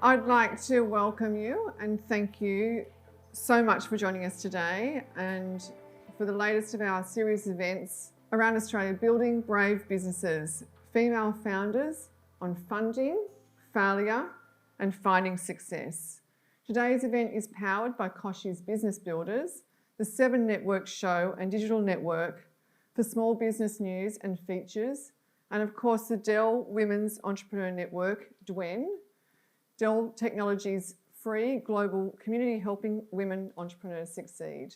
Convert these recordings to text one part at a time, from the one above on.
I'd like to welcome you and thank you so much for joining us today and for the latest of our series of events around Australia, building brave businesses, female founders on funding, failure and finding success. Today's event is powered by Kochie's Business Builders, the 7 Network show and digital network for small business news and features, and of course the Dell Women's Entrepreneur Network, DWEN, Dell Technologies free global community helping women entrepreneurs succeed.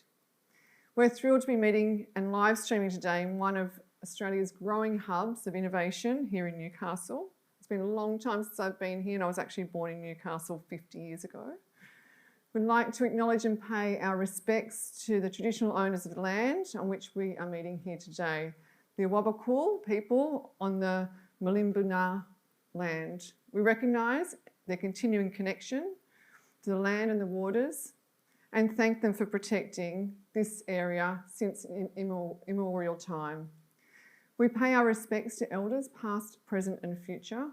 We're thrilled to be meeting and live streaming today in one of Australia's growing hubs of innovation here in Newcastle. It's been a long time since I've been here and I was actually born in Newcastle 50 years ago. We'd like to acknowledge and pay our respects to the traditional owners of the land on which we are meeting here today, the Awabakal people on the Malimbuna land. We recognise their continuing connection to the land and the waters and thank them for protecting this area since immemorial time. We pay our respects to elders past, present and future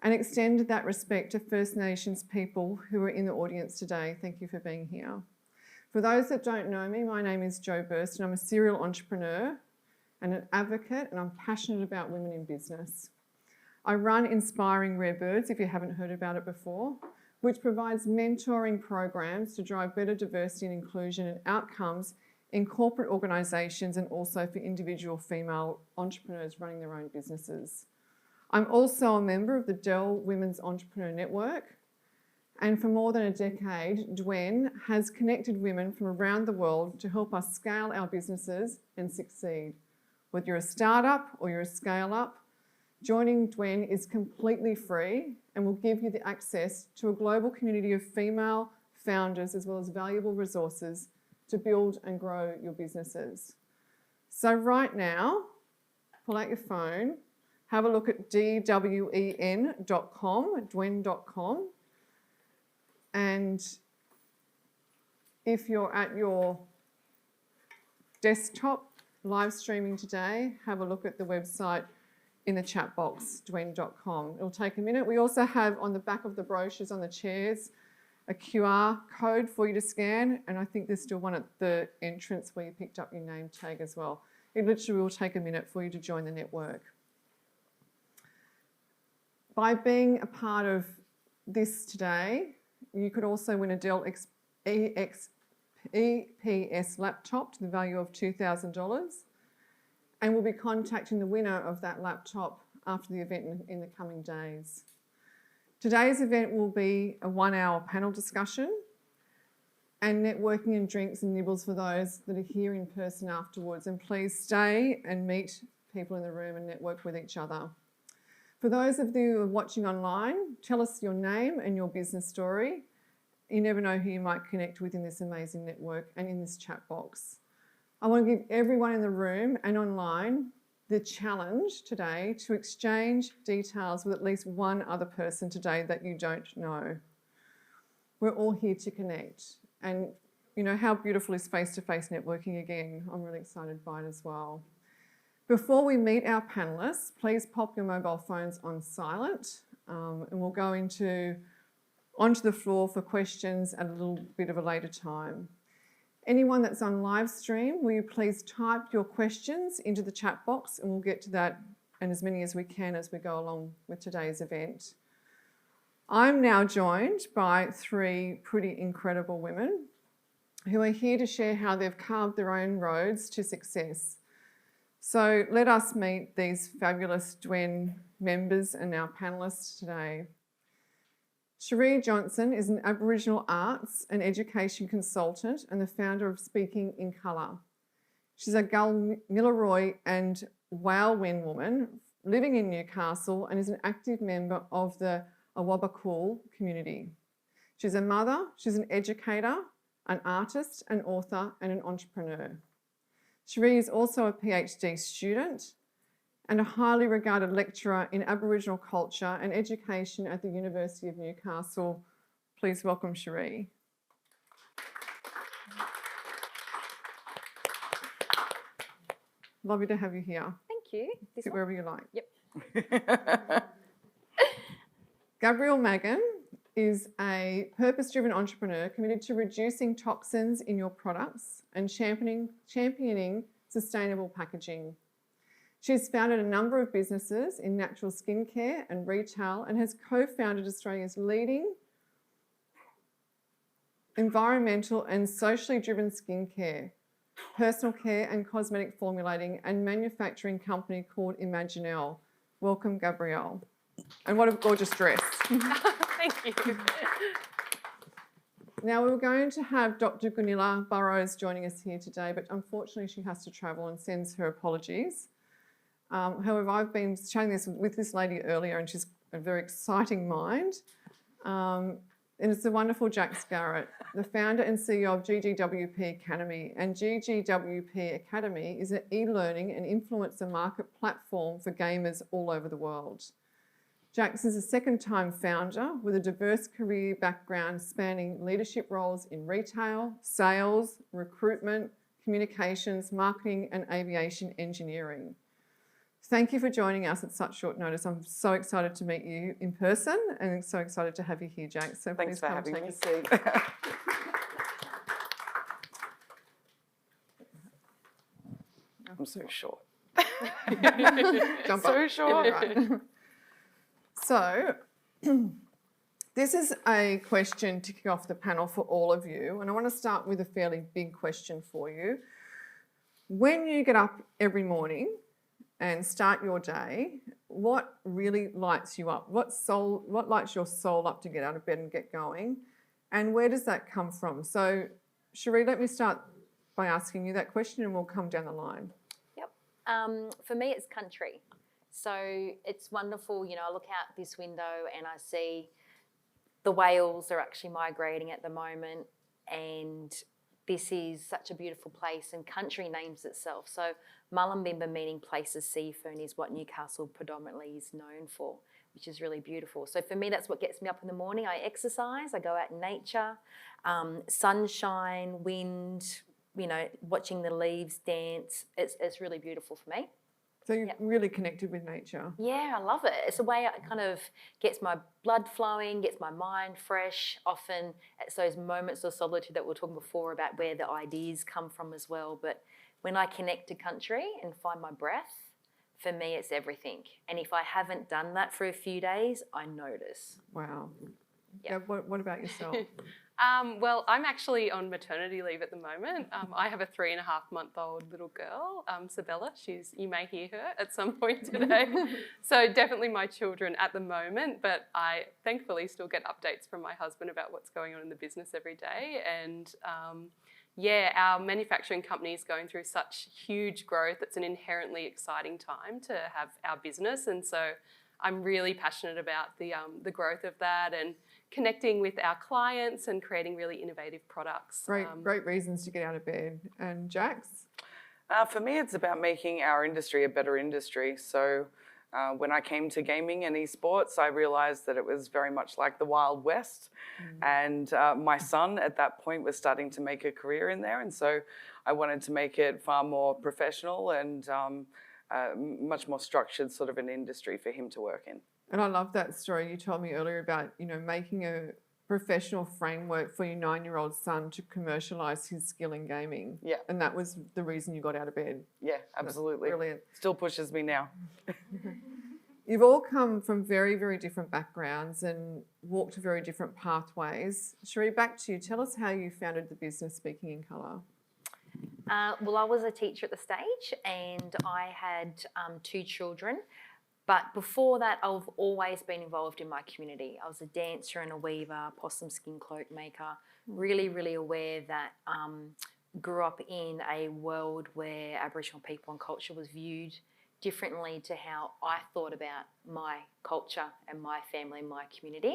and extend that respect to First Nations people who are in the audience today. Thank you for being here. For those that don't know me, my name is Jo Burston. I'm a serial entrepreneur and an advocate, and I'm passionate about women in business. I run Inspiring Rare Birds, if you haven't heard about it before, which provides mentoring programs to drive better diversity and inclusion and outcomes in corporate organisations and also for individual female entrepreneurs running their own businesses. I'm also a member of the Dell Women's Entrepreneur Network, and for more than a decade, DWEN has connected women from around the world to help us scale our businesses and succeed. Whether you're a startup or you're a scale-up, joining DWEN is completely free and will give you the access to a global community of female founders as well as valuable resources to build and grow your businesses. So right now, pull out your phone, have a look at DWEN.com, DWEN.com, and if you're at your desktop live streaming today, have a look at the website in the chat box, DWEN.com. It'll take a minute. We also have on the back of the brochures on the chairs a QR code for you to scan, and I think there's still one at the entrance where you picked up your name tag as well. It literally will take a minute for you to join the network. By being a part of this today, you could also win a Dell EPS laptop to the value of $2,000, and we'll be contacting the winner of that laptop after the event in the coming days. Today's event will be a 1-hour panel discussion and networking and drinks and nibbles for those that are here in person afterwards, and please stay and meet people in the room and network with each other. For those of you who are watching online, tell us your name and your business story. You never know who you might connect with in this amazing network and in this chat box. I want to give everyone in the room and online the challenge today to exchange details with at least one other person today that you don't know. We're all here to connect, and you know how beautiful is face-to-face networking again. I'm really excited by it as well. Before we meet our panellists, please pop your mobile phones on silent, and we'll go onto the floor for questions at a little bit of a later time. Anyone that's on live stream, will you please type your questions into the chat box, and we'll get to that and as many as we can as we go along with today's event. I'm now joined by 3 pretty incredible women who are here to share how they've carved their own roads to success. So let us meet these fabulous DWEN members and our panellists today. Cherie Johnson is an Aboriginal arts and education consultant and the founder of Speaking in Colour. She's a Gull Milaroy and Wailwen woman living in Newcastle and is an active member of the Awabakal community. She's a mother, she's an educator, an artist, an author and an entrepreneur. Cherie is also a PhD student and a highly regarded lecturer in Aboriginal culture and education at the University of Newcastle. Please welcome Cherie. Lovely to have you here. Thank you. Sit wherever you like. Yep. Gabrielle Magin is a purpose-driven entrepreneur committed to reducing toxins in your products and championing sustainable packaging. She's founded a number of businesses in natural skincare and retail and has co-founded Australia's leading environmental and socially driven skincare, personal care and cosmetic formulating and manufacturing company called Imaginelle. Welcome, Gabrielle. And what a gorgeous dress. Thank you. Now, we were going to have Dr. Gunilla Burrows joining us here today, but unfortunately she has to travel and sends her apologies. However, I've been chatting with this lady earlier and she's a very exciting mind. And it's the wonderful Jax Garrett, the founder and CEO of GGWP Academy. And GGWP Academy is an e-learning and influencer market platform for gamers all over the world. Jax is a second-time founder with a diverse career background spanning leadership roles in retail, sales, recruitment, communications, marketing and aviation engineering. Thank you for joining us at such short notice. I'm so excited to meet you in person and so excited to have you here, Jax. So Thanks please come for take having a seat. I'm so short. Jump So up. short. Right. So, this is a question to kick off the panel for all of you, and I want to start with a fairly big question for you. When you get up every morning and start your day, what really lights you up? What lights your soul up to get out of bed and get going? And where does that come from? So, Cherie, let me start by asking you that question and we'll come down the line. Yep. For me, it's country. So it's wonderful, you know, I look out this window and I see the whales are actually migrating at the moment, and this is such a beautiful place, and country names itself. So Mullumbimba, meaning place of sea fern, is what Newcastle predominantly is known for, which is really beautiful. So for me, that's what gets me up in the morning. I exercise, I go out in nature, sunshine, wind, you know, watching the leaves dance. It's really beautiful for me. So you're really connected with nature. Yeah, I love it. It's a way it kind of gets my blood flowing, gets my mind fresh. Often it's those moments of solitude that we were talking before about where the ideas come from as well. But when I connect to country and find my breath, for me it's everything. And if I haven't done that for a few days, I notice. Wow. Yeah. What about yourself? Well, I'm actually on maternity leave at the moment. I have a 3.5-month-old little girl, Sabella. You may hear her at some point today. So definitely my children at the moment, but I thankfully still get updates from my husband about what's going on in the business every day. And our manufacturing company is going through such huge growth. It's an inherently exciting time to have our business. And so I'm really passionate about the growth of that and connecting with our clients and creating really innovative products. Great reasons to get out of bed. And Jax? For me, it's about making our industry a better industry. So when I came to gaming and esports, I realized that it was very much like the Wild West. And my son at that point was starting to make a career in there. And so I wanted to make it far more professional and much more structured sort of an industry for him to work in. And I love that story you told me earlier about, you know, making a professional framework for your 9-year-old son to commercialise his skill in gaming. Yeah. And that was the reason you got out of bed. Yeah, absolutely. That's brilliant. Still pushes me now. You've all come from very, very different backgrounds and walked very different pathways. Cherie, back to you. Tell us how you founded the business Speaking in Colour. Well, I was a teacher at the stage and I had 2 children. But before that, I've always been involved in my community. I was a dancer and a weaver, possum skin cloak maker, really, really aware that grew up in a world where Aboriginal people and culture was viewed differently to how I thought about my culture and my family and my community.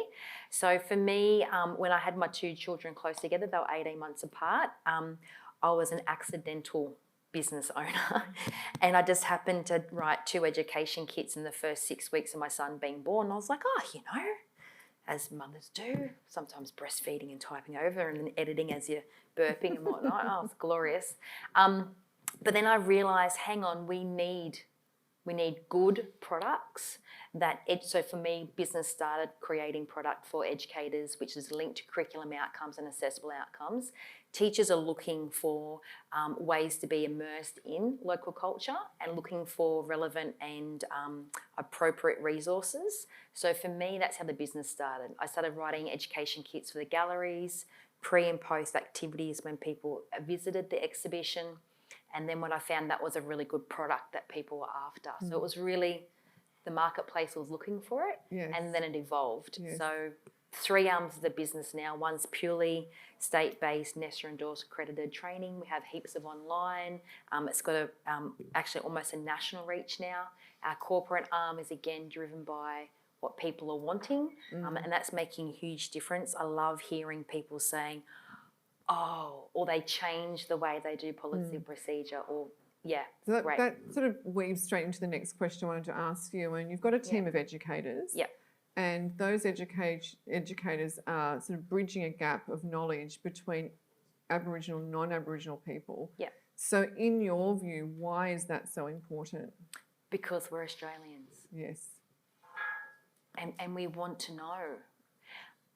So for me, when I had my 2 children close together, they were 18 months apart, I was an accidental business owner and I just happened to write 2 education kits in the first 6 weeks of my son being born. I was like, oh, you know, as mothers do, sometimes breastfeeding and typing over and then editing as you're burping and whatnot. Oh, it's glorious. But then I realised, hang on, we need We need good products so for me, business started creating product for educators, which is linked to curriculum outcomes and assessable outcomes. Teachers are looking for ways to be immersed in local culture and looking for relevant and appropriate resources. So for me, that's how the business started. I started writing education kits for the galleries, pre and post activities when people visited the exhibition. And then when I found that was a really good product that people were after. So it was really, the marketplace was looking for it, and then it evolved. Yes. So 3 arms of the business now. One's purely state-based, NESA endorsed accredited training. We have heaps of online. It's got actually almost a national reach now. Our corporate arm is again driven by what people are wanting, and that's making a huge difference. I love hearing people saying, or they change the way they do policy procedure, or so that sort of weaves straight into the next question I wanted to ask you. And you've got a team of educators. Yep. And those educators are sort of bridging a gap of knowledge between Aboriginal and non-Aboriginal people. Yeah. So in your view, why is that so important? Because we're Australians. Yes. And we want to know.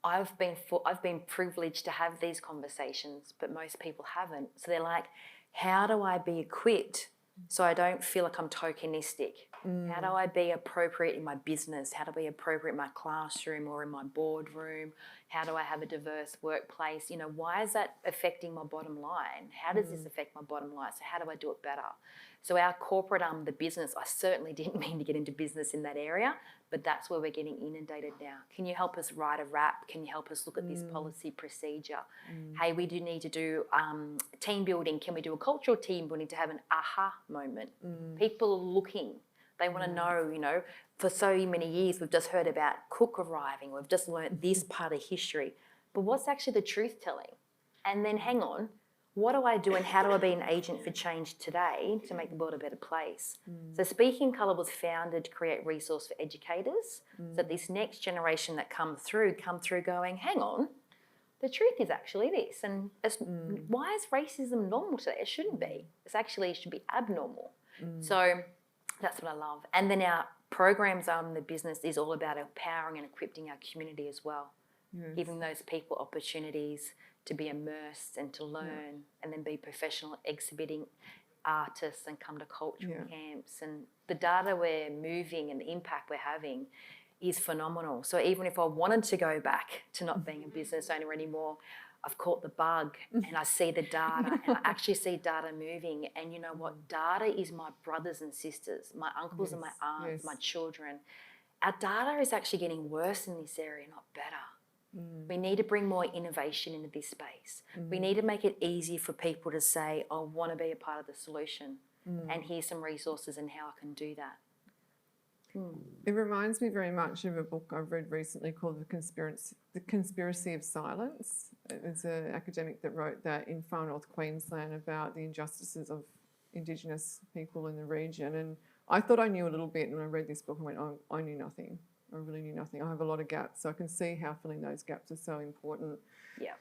I've been privileged to have these conversations, but most people haven't. So they're like, how do I be equipped so I don't feel like I'm tokenistic? How do I be appropriate in my business? How do I be appropriate in my classroom or in my boardroom? How do I have a diverse workplace? You know, why is that affecting my bottom line? How does this affect my bottom line? So how do I do it better? So our corporate arm, the business, I certainly didn't mean to get into business in that area, but that's where we're getting inundated now. Can you help us write a rap? Can you help us look at this policy procedure? Hey, we do need to do team building. Can we do a cultural team building to have an aha moment? People are looking. They want to know, you know, for so many years we've just heard about Cook arriving. We've just learnt this part of history. But what's actually the truth telling? And then hang on, what do I do and how do I be an agent for change today to make the world a better place? So Speaking Colour was founded to create resource for educators so that this next generation that come through going, hang on, the truth is actually this. And why is racism normal today? It shouldn't be. It should be abnormal. So that's what I love. And then our programs arm in the business is all about empowering and equipping our community as well, giving those people opportunities to be immersed and to learn and then be professional exhibiting artists and come to cultural camps. And the data we're moving and the impact we're having is phenomenal. So even if I wanted to go back to not being a business owner anymore, I've caught the bug and I see the data and I actually see data moving. And you know what? Data is my brothers and sisters, my uncles and my aunts, my children. Our data is actually getting worse in this area, not better. We need to bring more innovation into this space. We need to make it easy for people to say, I want to be a part of the solution and here's some resources and how I can do that. It reminds me very much of a book I've read recently called The Conspiracy of Silence. It was an academic that wrote that in far north Queensland about the injustices of Indigenous people in the region. And I thought I knew a little bit, and when I read this book I went, oh, I knew nothing. I really knew nothing. I have a lot of gaps, so I can see how filling those gaps is so important. Yeah.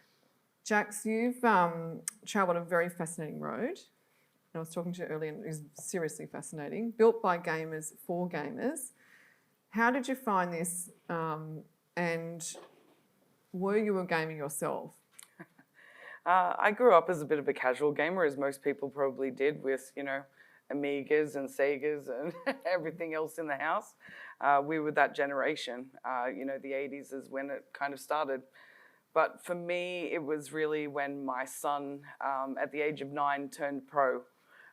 Jax, you've travelled a very fascinating road. I was talking to you earlier and it was seriously fascinating. Built by gamers for gamers. How did you find this and were you a gamer yourself? I grew up as a bit of a casual gamer, as most people probably did, with, you know, Amigas and Segas and everything else in the house. We were that generation. You know, the 80s is when it kind of started. But for me, it was really when my son, at the age of 9, turned pro.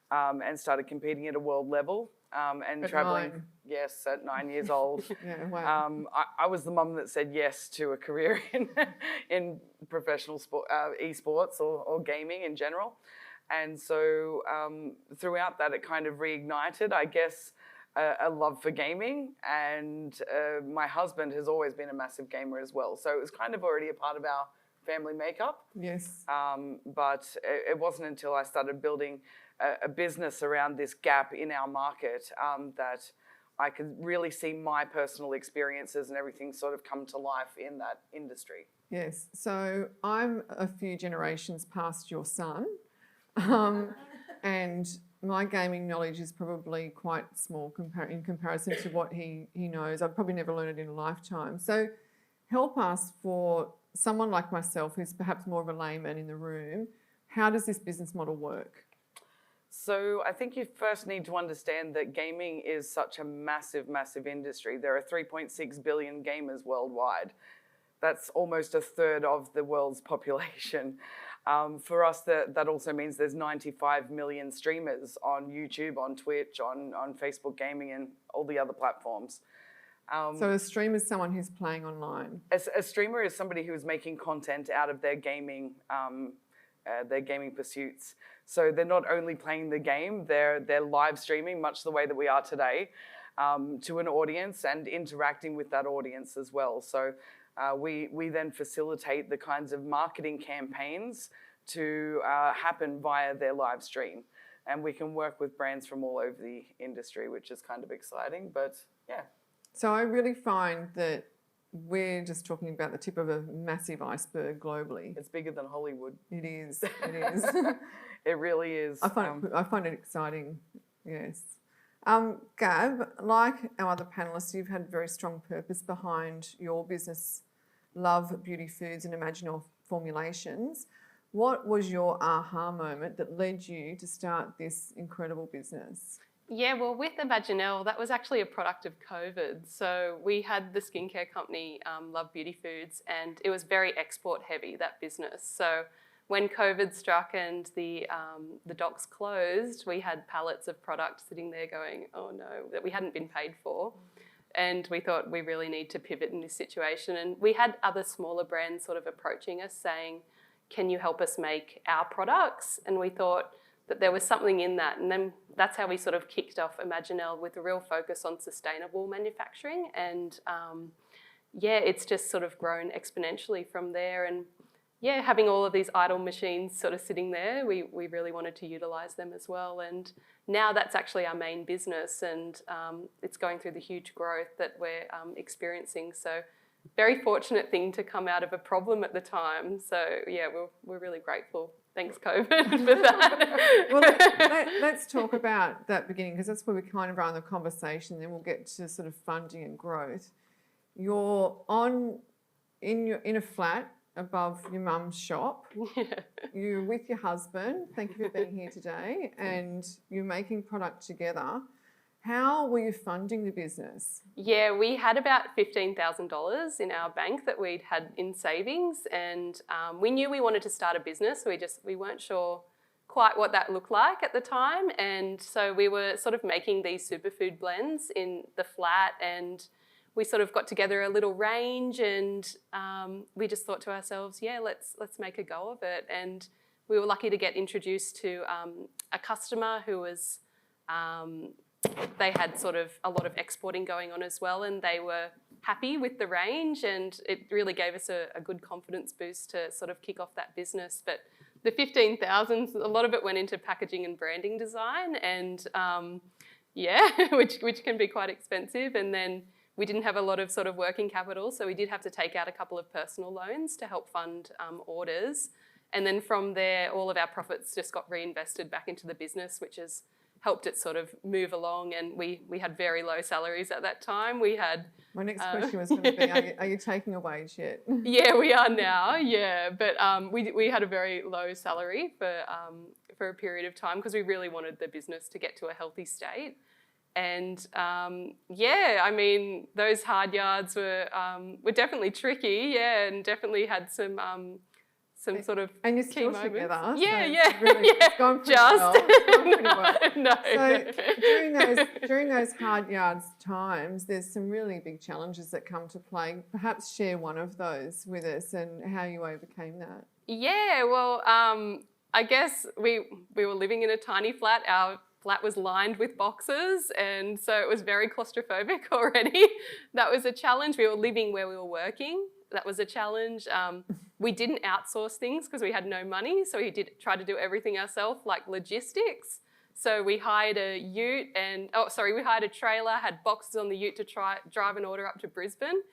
And started competing at a world level and at traveling. 9. Yes, at 9 years old. Wow. I was the mum that said yes to a career in professional sport, esports or gaming in general. And so throughout that, it kind of reignited, I guess, a love for gaming. And my husband has always been a massive gamer as well. So it was kind of already a part of our family makeup. Yes. But it wasn't until I started building a business around this gap in our market that I could really see my personal experiences and everything sort of come to life in that industry. Yes. So I'm a few generations past your son and my gaming knowledge is probably quite small in comparison to what he knows. I've probably never learned it in a lifetime. So help us, for someone like myself who's perhaps more of a layman in the room, how does this business model work? So I think you first need to understand that gaming is such a massive, massive industry. There are 3.6 billion gamers worldwide. That's almost a third of the world's population. For us, that also means there's 95 million streamers on YouTube, on Twitch, on Facebook Gaming, and all the other platforms. So a streamer is someone who's playing online. A streamer is somebody who is making content out of their gaming pursuits. So they're not only playing the game, they're live streaming, much the way that we are today, to an audience and interacting with that audience as well. So we then facilitate the kinds of marketing campaigns to happen via their live stream. And we can work with brands from all over the industry, which is kind of exciting, but yeah. So I really find that we're just talking about the tip of a massive iceberg globally. It's bigger than Hollywood. It is, it is. It really is. I find it exciting, yes. Gab, like our other panellists, you've had very strong purpose behind your business, Love Beauty Foods and Imaginelle Formulations. What was your aha moment that led you to start this incredible business? Yeah, well, with Imaginelle, that was actually a product of COVID. So we had the skincare company, Love Beauty Foods, and it was very export heavy, that business. So when COVID struck and the docks closed, we had pallets of product sitting there going, oh no, that we hadn't been paid for. And we thought we really need to pivot in this situation. And we had other smaller brands sort of approaching us saying, can you help us make our products? And we thought that there was something in that. And then that's how we sort of kicked off Imaginelle, with a real focus on sustainable manufacturing. And yeah, it's just sort of grown exponentially from there. And yeah, having all of these idle machines sort of sitting there, we really wanted to utilise them as well. And now that's actually our main business, and it's going through the huge growth that we're experiencing. So very fortunate thing to come out of a problem at the time. So yeah, we're really grateful. Thanks, COVID, for that. Well, let's talk about that beginning, because that's where we kind of run the conversation. Then we'll get to sort of funding and growth. You're in a flat above your mum's shop. Yeah. You're with your husband. Thank you for being here today. And you're making product together. How were you funding the business? Yeah, we had about $15,000 in our bank that we'd had in savings, and we knew we wanted to start a business. We weren't sure quite what that looked like at the time, and so we were sort of making these superfood blends in the flat, and we sort of got together a little range, and we just thought to ourselves, yeah, let's make a go of it. And we were lucky to get introduced to a customer who was they had sort of a lot of exporting going on as well, and they were happy with the range, and it really gave us a good confidence boost to sort of kick off that business. But the $15,000, a lot of it went into packaging and branding design, and yeah, which can be quite expensive. And then we didn't have a lot of sort of working capital, so we did have to take out a couple of personal loans to help fund orders. And then from there, all of our profits just got reinvested back into the business, which has helped it sort of move along. And we had very low salaries at that time. We had... My next question was going to be, are you taking a wage yet? Yeah, we are now, yeah. But we had a very low salary for a period of time, because we really wanted the business to get to a healthy state. And yeah, I mean, those hard yards were definitely tricky, yeah, and definitely had some sort of and you're key still moments. together. Yeah, so yeah, really, yeah. It's gone pretty well. It's gone pretty well. No. So during those hard yards times, there's some really big challenges that come to play. Perhaps share one of those with us and how you overcame that. Yeah, well, I guess we were living in a tiny flat. Our flat was lined with boxes, and so it was very claustrophobic already. That was a challenge. We were living where we were working. That was a challenge. We didn't outsource things because we had no money, so we did try to do everything ourselves, like logistics. So we hired a ute we hired a trailer, had boxes on the ute to drive an order up to Brisbane.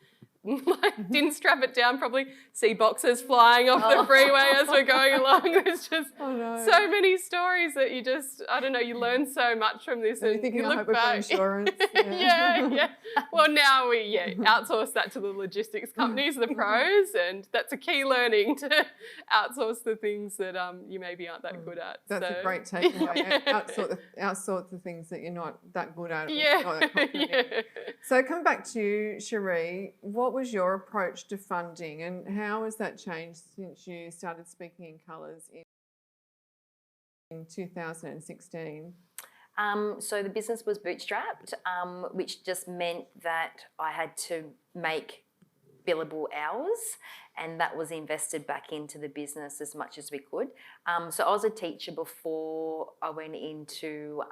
like didn't strap it down properly. See boxes flying off the freeway as we're going along. There's just so many stories that you just, I don't know, you learn so much from this. So and you're thinking, you I look hope we've got back. insurance. Yeah. Well, now we outsource that to the logistics companies, the pros, and that's a key learning to outsource the things that you maybe aren't that good at. That's a great takeaway. Outsource the things that you're not that good at. Not that confident in. So coming back to you, Cherie, what was your approach to funding and how has that changed since you started speaking in colours in 2016? So the business was bootstrapped, which just meant that I had to make billable hours, and that was invested back into the business as much as we could. So I was a teacher before I went into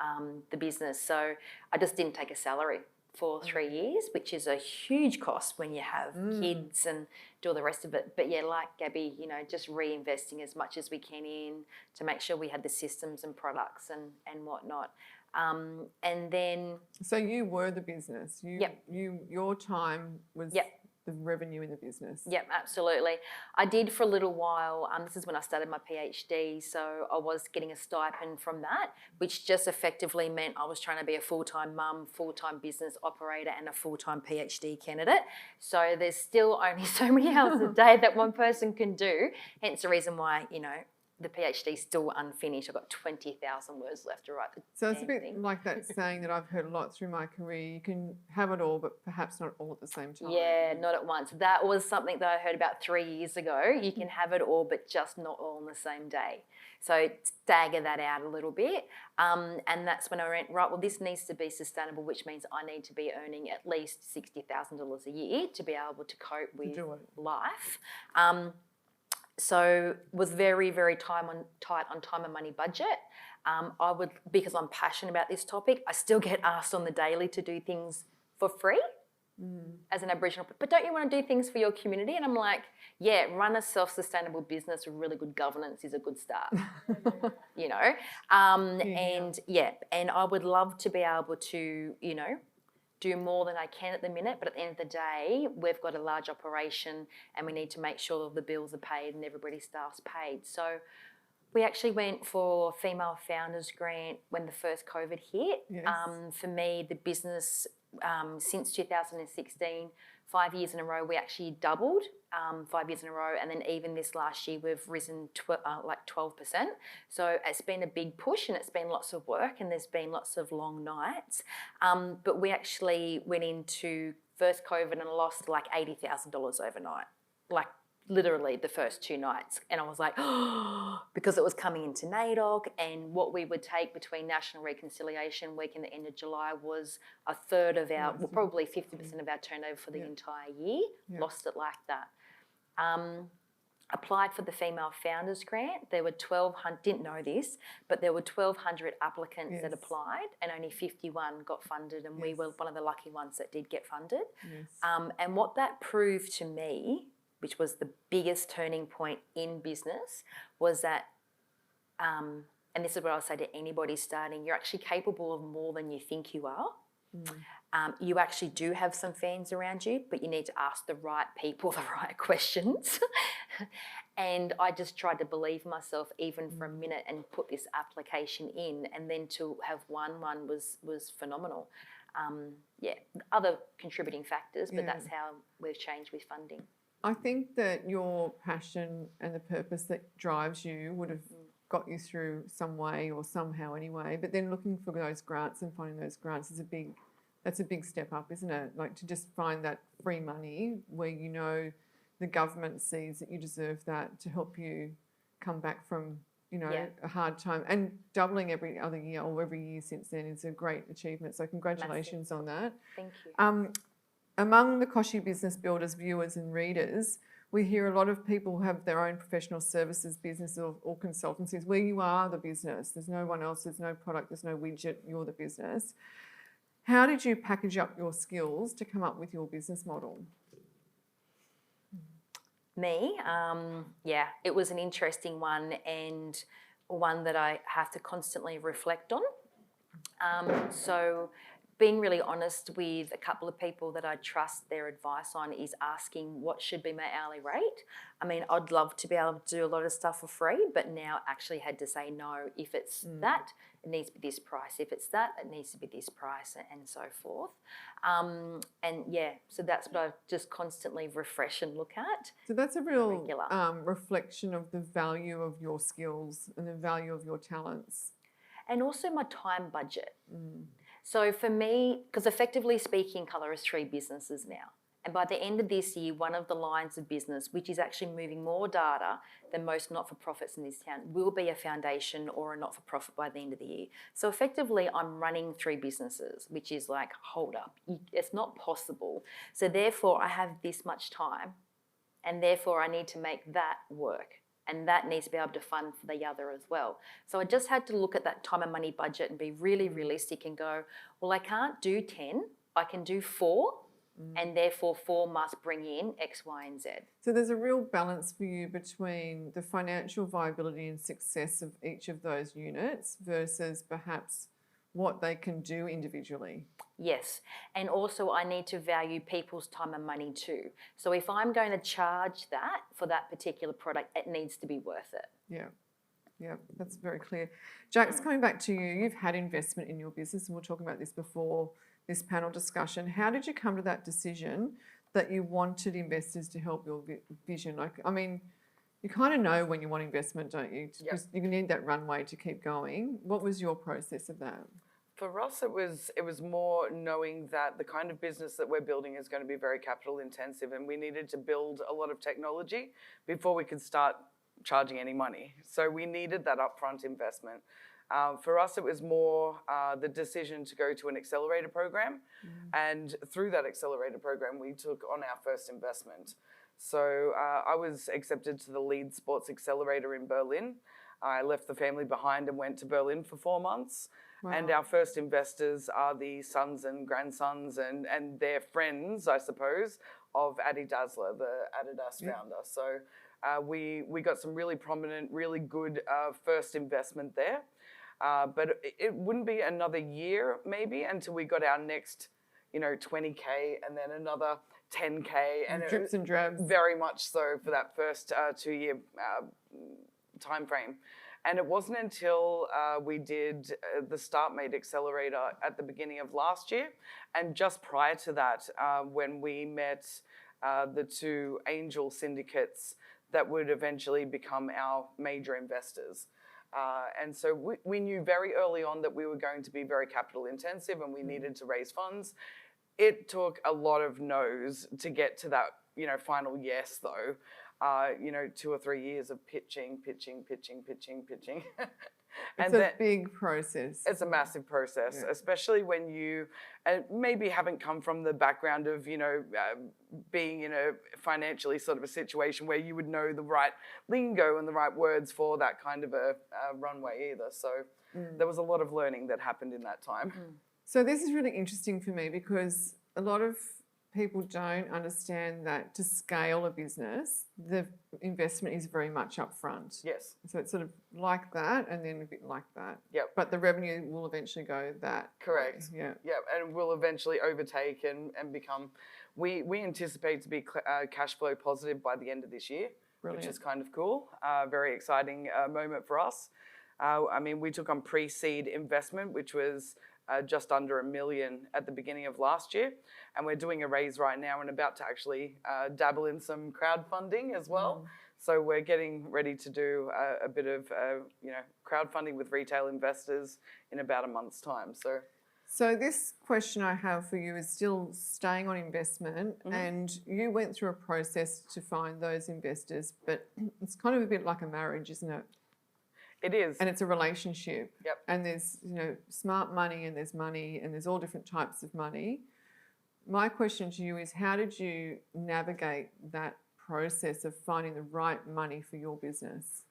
the business, so I just didn't take a salary for 3 years, which is a huge cost when you have kids and do all the rest of it. But yeah, like Gabby, you know, just reinvesting as much as we can in to make sure we had the systems and products and whatnot. And then... So you were the business. Your time was the revenue in the business. Yep, absolutely. I did for a little while. This is when I started my PhD, so I was getting a stipend from that, which just effectively meant I was trying to be a full-time mum, full-time business operator, and a full-time PhD candidate. So there's still only so many hours a day that one person can do. Hence the reason why, you know, the PhD is still unfinished. I've got 20,000 words left to write. So it's a bit like that saying that I've heard a lot through my career. You can have it all, but perhaps not all at the same time. Yeah, not at once. That was something that I heard about 3 years ago. You can have it all, but just not all on the same day. So stagger that out a little bit. And that's when I went, right, well, this needs to be sustainable, which means I need to be earning at least $60,000 a year to be able to cope with life. So was very, very tight on time and money budget. Because I'm passionate about this topic, I still get asked on the daily to do things for free as an Aboriginal. But don't you want to do things for your community? And I'm like, yeah, run a self-sustainable business with really good governance is a good start, you know. And I would love to be able to, you know, do more than I can at the minute, but at the end of the day, we've got a large operation and we need to make sure that the bills are paid and everybody's staff's paid. So we actually went for Female Founders Grant when the first COVID hit. Yes. For me, the business, since 2016, 5 years in a row, we actually doubled 5 years in a row. And then even this last year, we've risen like 12%. So it's been a big push and it's been lots of work and there's been lots of long nights. But we actually went into first COVID and lost like $80,000 overnight, like literally the first 2 nights. And I was like, oh, because it was coming into NAIDOC, and what we would take between National Reconciliation Week and the end of July was a third of our, well, probably 50% of our turnover for the entire year, lost it like that. Applied for the Female Founders Grant. There were 1,200, didn't know this, but there were 1,200 applicants that applied and only 51 got funded, and we were one of the lucky ones that did get funded. And what that proved to me, which was the biggest turning point in business, was that, and this is what I'll say to anybody starting, you're actually capable of more than you think you are. You actually do have some fans around you, but you need to ask the right people the right questions. And I just tried to believe myself even for a minute and put this application in, and then to have won one was phenomenal. Other contributing factors, but that's how we've changed with funding. I think that your passion and the purpose that drives you would have got you through some way or somehow anyway. But then looking for those grants and finding those grants is that's a big step up, isn't it? Like to just find that free money where you know the government sees that you deserve that to help you come back from, you know, a hard time. And doubling every other year or every year since then is a great achievement. So congratulations on that. Thank you. Among the Kochie business builders, viewers and readers, we hear a lot of people have their own professional services business or consultancies where you are the business. There's no one else, there's no product, there's no widget, you're the business. How did you package up your skills to come up with your business model? Me, it was an interesting one and one that I have to constantly reflect on. So being really honest with a couple of people that I trust their advice on is asking what should be my hourly rate. I mean, I'd love to be able to do a lot of stuff for free, but now actually had to say no. If it's that, it needs to be this price. If it's that, it needs to be this price, and so forth. And yeah, so that's what I just constantly refresh and look at. So that's a real Regular. reflection of the value of your skills and the value of your talents. And also my time budget. So for me, because effectively speaking, Colour is 3 businesses now. And by the end of this year, one of the lines of business, which is actually moving more data than most not-for-profits in this town, will be a foundation or a not-for-profit by the end of the year. So effectively, I'm running 3 businesses, which is like, hold up, it's not possible. So therefore, I have this much time, and therefore I need to make that work. And that needs to be able to fund for the other as well. So I just had to look at that time and money budget and be really realistic and go, well, I can't do 10, I can do 4, and therefore 4 must bring in X, Y, and Z. So there's a real balance for you between the financial viability and success of each of those units versus perhaps what they can do individually. Yes, and also I need to value people's time and money too. So if I'm going to charge that for that particular product, it needs to be worth it. Yeah, that's very clear. Jax, coming back to you, you've had investment in your business, and we were talking about this before this panel discussion. How did you come to that decision that you wanted investors to help your vision? Like, I mean, you kind of know when you want investment, don't you? Because you need that runway to keep going. What was your process of that? For us, it was more knowing that the kind of business that we're building is going to be very capital intensive, and we needed to build a lot of technology before we could start charging any money. So we needed that upfront investment. For us, it was more the decision to go to an accelerator program, and through that accelerator program, we took on our first investment. So I was accepted to the Lead Sports Accelerator in Berlin. I left the family behind and went to Berlin for 4 months. Wow. And our first investors are the sons and grandsons and their friends, I suppose, of Adi Dassler, the Adidas founder. So we got some really prominent, really good first investment there. But it wouldn't be another year maybe until we got our next, 20K and then another 10K. And drips and drabs. Very much so for that first 2-year time frame. And it wasn't until we did the StartMate Accelerator at the beginning of last year, and just prior to that, when we met the 2 angel syndicates that would eventually become our major investors. And so we knew very early on that we were going to be very capital intensive and we needed to raise funds. It took a lot of no's to get to that, final yes though. 2 or 3 years of pitching. It's a big process. It's a massive process, especially when you maybe haven't come from the background of, being in a financially sort of a situation where you would know the right lingo and the right words for that kind of a runway either. So there was a lot of learning that happened in that time. So this is really interesting for me because a lot of people don't understand that to scale a business, the investment is very much upfront. Yes. So it's sort of like that and then a bit like that. Yep. But the revenue will eventually go that Correct. way. Yeah. Yeah, and we'll eventually overtake and become, we anticipate to be cash flow positive by the end of this year. Brilliant. Which is kind of cool. Very exciting moment for us. We took on pre-seed investment, which was just under $1 million at the beginning of last year. And we're doing a raise right now and about to actually dabble in some crowdfunding as well. So we're getting ready to do a bit of, crowdfunding with retail investors in about a month's time. So this question I have for you is still staying on investment, and you went through a process to find those investors, but it's kind of a bit like a marriage, isn't it? It is. And it's a relationship. Yep. And there's, smart money and there's all different types of money. My question to you is, how did you navigate that process of finding the right money for your business?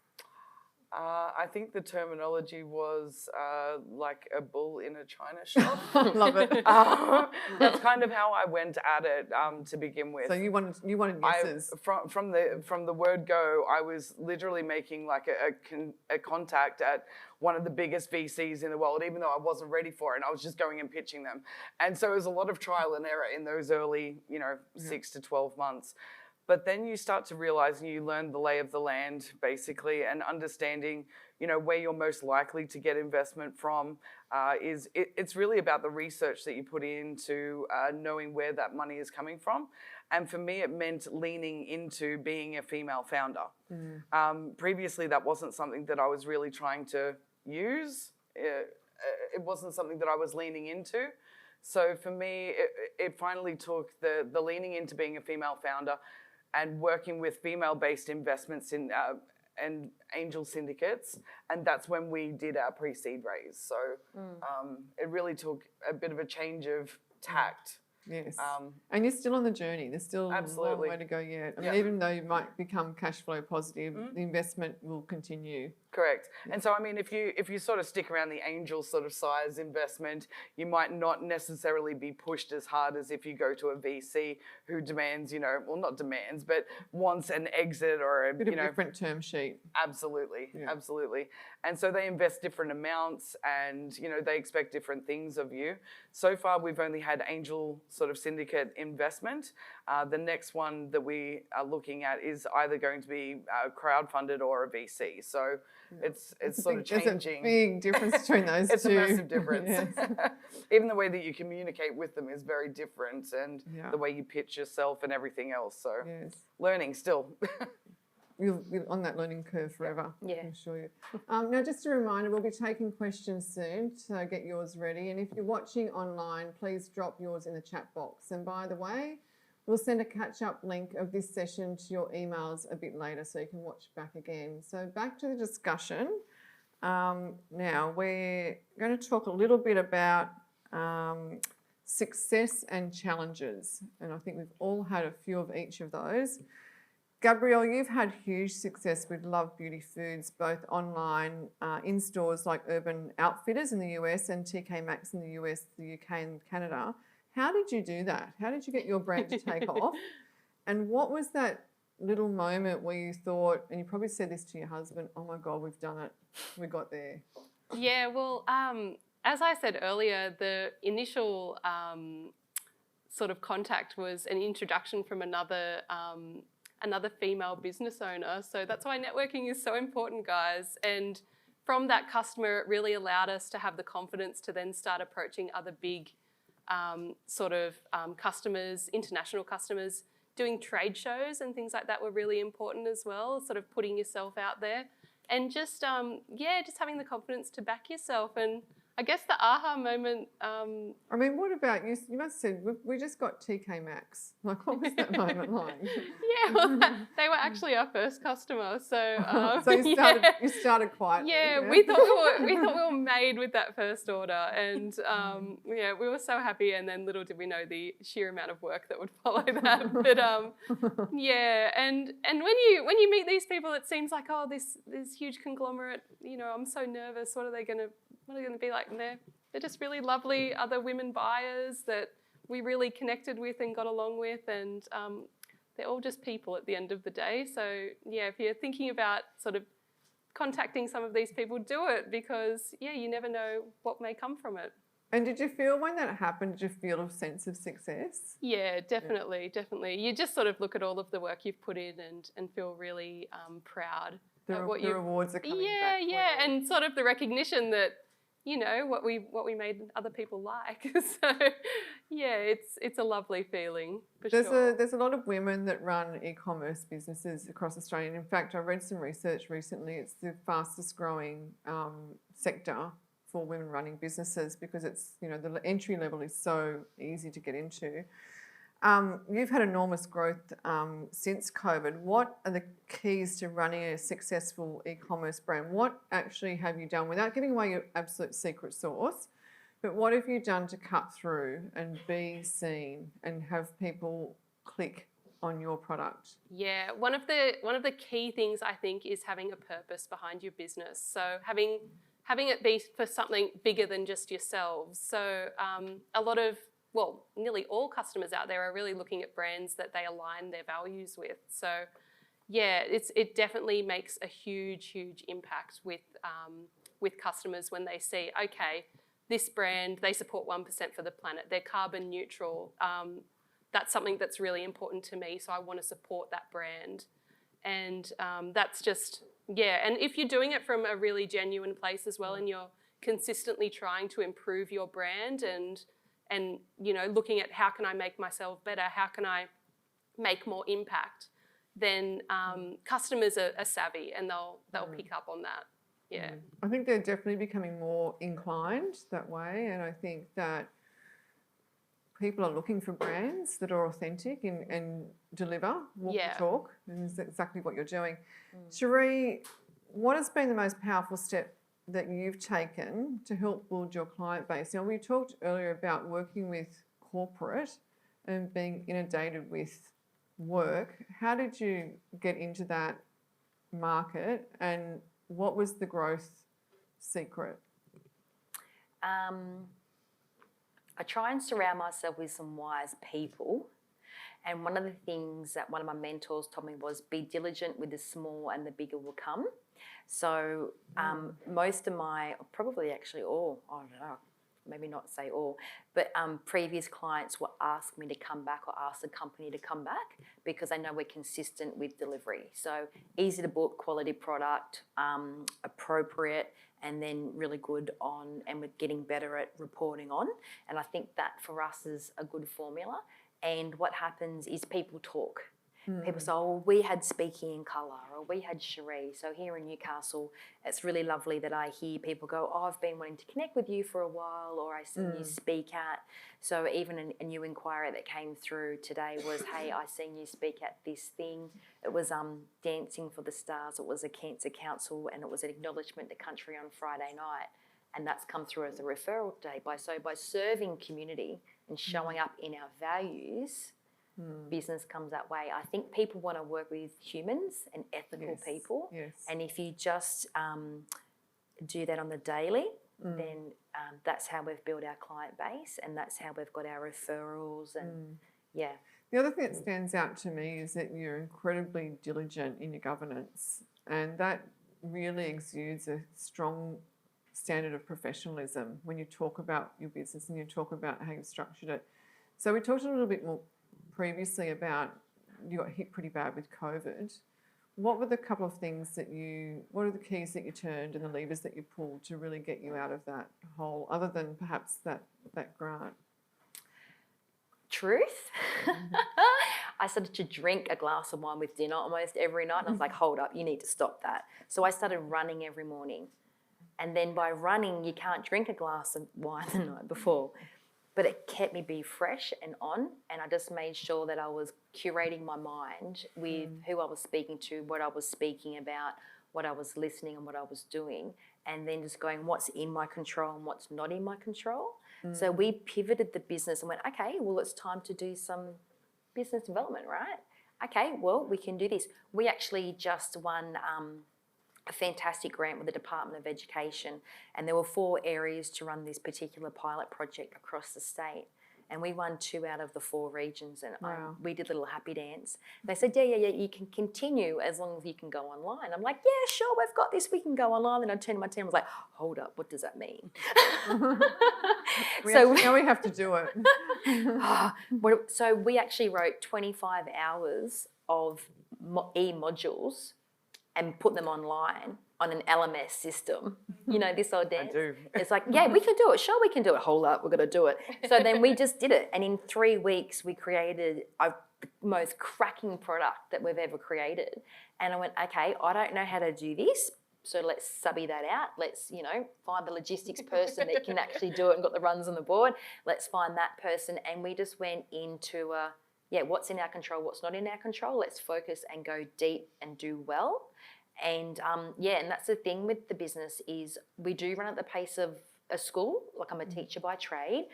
I think the terminology was like a bull in a china shop. Love it. That's kind of how I went at it to begin with. So you wanted yeses. From the word go, I was literally making like a contact at one of the biggest VCs in the world, even though I wasn't ready for it. And I was just going and pitching them. And so it was a lot of trial and error in those early, 6 to 12 months. But then you start to realize and you learn the lay of the land, basically, and understanding, where you're most likely to get investment from it's really about the research that you put into knowing where that money is coming from. And for me, it meant leaning into being a female founder. Previously, that wasn't something that I was really trying to use. It wasn't something that I was leaning into. So for me, it finally took the leaning into being a female founder and working with female-based investments in and angel syndicates, and that's when we did our pre-seed raise. So it really took a bit of a change of tact. Yes, and you're still on the journey. There's still absolutely a long way to go yet. I mean, even though you might become cash flow positive, the investment will continue. Correct. And so, I mean, if you sort of stick around the angel sort of size investment, you might not necessarily be pushed as hard as if you go to a VC who demands, well, not demands, but wants an exit or a bit of a different term sheet. Absolutely, absolutely. And so they invest different amounts, and they expect different things of you. So far, we've only had angel sort of syndicate investment. The next one that we are looking at is either going to be crowdfunded or a VC. So it's sort of changing. There's a big difference between those two. It's a massive difference. Yes. Even the way that you communicate with them is very different, and the way you pitch yourself and everything else. So learning still. You're on that learning curve forever. Yeah. I assure you. Now, just a reminder, we'll be taking questions soon, so get yours ready. And if you're watching online, please drop yours in the chat box. And by the way, we'll send a catch-up link of this session to your emails a bit later so you can watch back again. So back to the discussion. Now, we're going to talk a little bit about success and challenges. And I think we've all had a few of each of those. Gabrielle, you've had huge success with Love Beauty Foods, both online, in stores like Urban Outfitters in the US and TK Maxx in the US, the UK and Canada. How did you do that? How did you get your brand to take off? And what was that little moment where you thought, and you probably said this to your husband, oh my God, we've done it. We got there. Yeah, well, as I said earlier, the initial sort of contact was an introduction from another female business owner. So that's why networking is so important, guys. And from that customer, it really allowed us to have the confidence to then start approaching other big customers, international customers. Doing trade shows and things like that were really important as well, sort of putting yourself out there. And just, just having the confidence to back yourself. And I guess the aha moment... I mean, what about you? You must have said, we just got TK Maxx. Like, what was that moment like? Yeah, well, they were actually our first customer. So, so you started quietly. Yeah, we thought we were made with that first order. And, we were so happy. And then little did we know the sheer amount of work that would follow that. But, and when you meet these people, it seems like, oh, this huge conglomerate, I'm so nervous. What are they going to be like? And they're just really lovely other women buyers that we really connected with and got along with, and they're all just people at the end of the day. So if you're thinking about sort of contacting some of these people, do it, because you never know what may come from it. And did you feel when that happened, did you feel a sense of success? Yeah, definitely. You just sort of look at all of the work you've put in and feel really proud. The rewards are coming back. Yeah, and sort of the recognition that what we made other people like. So it's a lovely feeling for sure. There's a lot of women that run e-commerce businesses across Australia. And in fact, I read some research recently. It's the fastest growing sector for women running businesses because it's the entry level is so easy to get into. You've had enormous growth since COVID. What are the keys to running a successful e-commerce brand? What actually have you done, without giving away your absolute secret sauce, but what have you done to cut through and be seen and have people click on your product? Yeah, one of the key things I think is having a purpose behind your business. So having it be for something bigger than just yourselves. So a lot of, well, nearly all customers out there are really looking at brands that they align their values with. So yeah, it definitely makes a huge impact with customers when they see, okay, this brand, they support 1% for the planet, they're carbon neutral. That's something that's really important to me, so I want to support that brand. And that's just, yeah, and if you're doing it from a really genuine place as well, and you're consistently trying to improve your brand and you know, looking at how can I make myself better, how can I make more impact, then customers are savvy and they'll pick up on that. Yeah. I think they're definitely becoming more inclined that way, and I think that people are looking for brands that are authentic and deliver, walk the talk, and is exactly what you're doing. Cherie, what has been the most powerful step that you've taken to help build your client base? Now, we talked earlier about working with corporate and being inundated with work. How did you get into that market, and what was the growth secret? I try and surround myself with some wise people. And one of the things that one of my mentors told me was be diligent with the small and the bigger will come. So most of my, probably actually all, I don't know, maybe not say all, but previous clients will ask me to come back or ask the company to come back because they know we're consistent with delivery. So easy to book, quality product, appropriate, and then really good on, and we're getting better at reporting on. And I think that for us is a good formula. And what happens is people talk. People say, oh, we had Speaking in Colour, or we had Cherie. So here in Newcastle, it's really lovely that I hear people go, oh, I've been wanting to connect with you for a while, or I seen you speak at. So even a new inquiry that came through today was, hey, I seen you speak at this thing. It was Dancing for the Stars. It was a Cancer Council, and it was an acknowledgement to country on Friday night. And that's come through as a referral day. By serving community and showing up in our values, business comes that way. I think people want to work with humans and ethical people. Yes. And if you just do that on the daily, then that's how we've built our client base, and that's how we've got our referrals. And yeah. The other thing that stands out to me is that you're incredibly diligent in your governance, and that really exudes a strong standard of professionalism when you talk about your business and you talk about how you've structured it. So we talked a little bit more previously about you got hit pretty bad with COVID. What were the couple of things what are the keys that you turned and the levers that you pulled to really get you out of that hole, other than perhaps that grant? Truth. I started to drink a glass of wine with dinner almost every night, and I was like, hold up, you need to stop that. So I started running every morning. And then by running, you can't drink a glass of wine the night before. But it kept me be fresh and on, and I just made sure that I was curating my mind with who I was speaking to, what I was speaking about, what I was listening and what I was doing, and then just going what's in my control and what's not in my control. So we pivoted the business and went, okay, well, it's time to do some business development, right? Okay, well, we can do this. We actually just won a fantastic grant with the Department of Education, and there were 4 areas to run this particular pilot project across the state, and we won 2 out of the 4 regions, and we did a little happy dance. They said, yeah, you can continue as long as you can go online. I'm like, yeah, sure, we've got this, we can go online. And I turned to my team and was like, hold up, what does that mean? Now we have to do it. So we actually wrote 25 hours of e-modules and put them online on an LMS system. You know this old dance? I do. It's like, yeah, we can do it. Sure, we can do it. Hold up, we're going to do it. So then we just did it. And in 3 weeks, we created the most cracking product that we've ever created. And I went, okay, I don't know how to do this, so let's subby that out. Let's, find the logistics person that can actually do it and got the runs on the board. Let's find that person. And we just went into what's in our control, what's not in our control. Let's focus and go deep and do well. And and that's the thing with the business is we do run at the pace of a school. Like I'm a teacher by trade.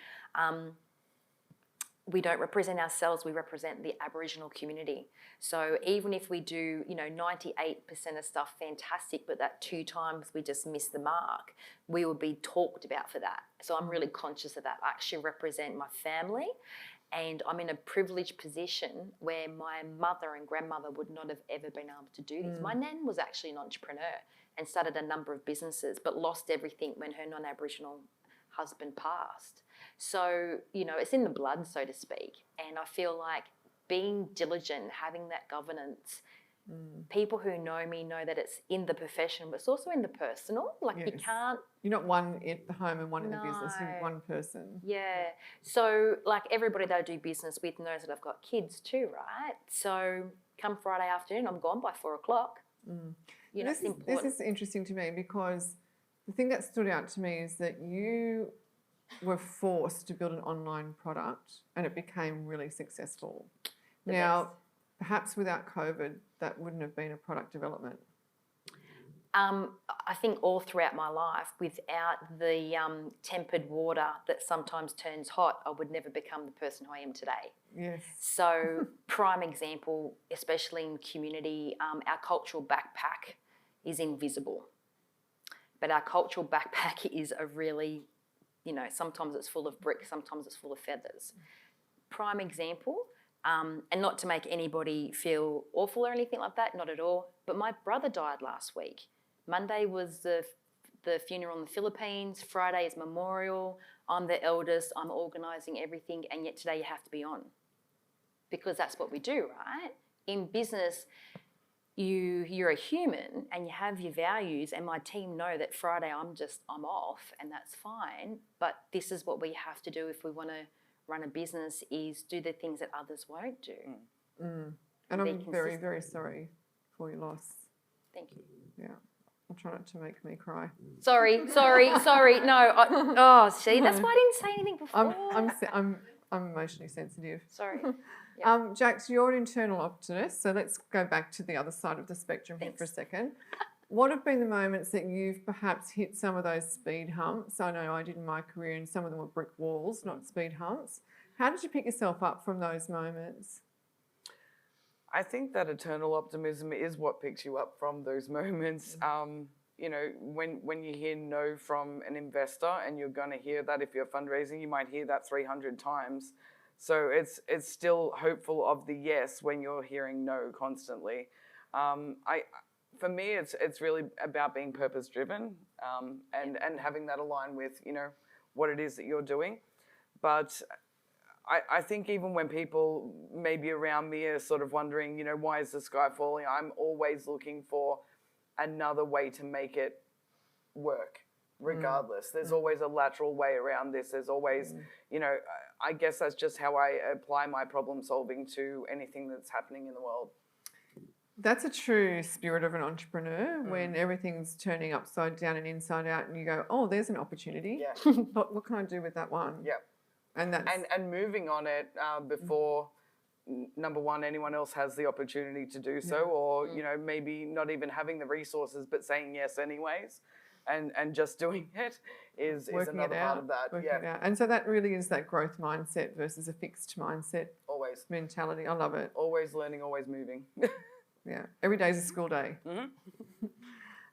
we don't represent ourselves, we represent the Aboriginal community. So even if we do, 98% of stuff fantastic, but that 2 times we just miss the mark, we will be talked about for that. So I'm really conscious of that. I actually represent my family, and I'm in a privileged position where my mother and grandmother would not have ever been able to do this. My nan was actually an entrepreneur and started a number of businesses, but lost everything when her non-Aboriginal husband passed. So, it's in the blood, so to speak. And I feel like being diligent, having that governance, people who know me know that it's in the profession, but it's also in the personal. Like you can't... You're not one at the home and one in the business, you're one person. Yeah. So like everybody that I do business with knows that I've got kids too, right? So come Friday afternoon, I'm gone by 4 o'clock. It's important. This is interesting to me because the thing that stood out to me is that you were forced to build an online product and it became really successful. Now, perhaps without COVID, that wouldn't have been a product development. I think all throughout my life, without the tempered water that sometimes turns hot, I would never become the person who I am today. Yes. So prime example, especially in community, our cultural backpack is invisible. But our cultural backpack is a really, sometimes it's full of bricks, sometimes it's full of feathers. Prime example, and not to make anybody feel awful or anything like that, not at all, but my brother died last week. Monday was the funeral in the Philippines, Friday is memorial, I'm the eldest, I'm organising everything, and yet today you have to be on. Because that's what we do, right? In business, you're a human and you have your values, and my team know that Friday I'm off and that's fine, but this is what we have to do if we want to run a business, is do the things that others won't do. And I'm very, very sorry for your loss. Thank you. Yeah. I'll try not to make me cry. Sorry. No, see, that's why I didn't say anything before. I'm emotionally sensitive. Sorry. Jax, you're an internal optimist, so let's go back to the other side of the spectrum here for a second. What have been the moments that you've perhaps hit some of those speed humps? I know I did in my career, and some of them were brick walls, not speed humps. How did you pick yourself up from those moments? I think that eternal optimism is what picks you up from those moments. When you hear no from an investor, and you're going to hear that if you're fundraising, you might hear that 300 times. So it's still hopeful of the yes when you're hearing no constantly. For me, it's really about being purpose driven and having that align with what it is that you're doing. But I think even when people maybe around me are sort of wondering, why is the sky falling? I'm always looking for another way to make it work, regardless. There's always a lateral way around this. There's always, I guess that's just how I apply my problem solving to anything that's happening in the world. That's a true spirit of an entrepreneur, when everything's turning upside down and inside out, and you go, oh, there's an opportunity. Yeah. But what can I do with that one? Yeah. And moving on it before, number one, anyone else has the opportunity to do so, or maybe not even having the resources, but saying yes anyways, and just doing it is another part of that. Working it out. And so that really is that growth mindset versus a fixed mindset. Always mentality. I love it. Always learning, always moving. Yeah, every day is a school day.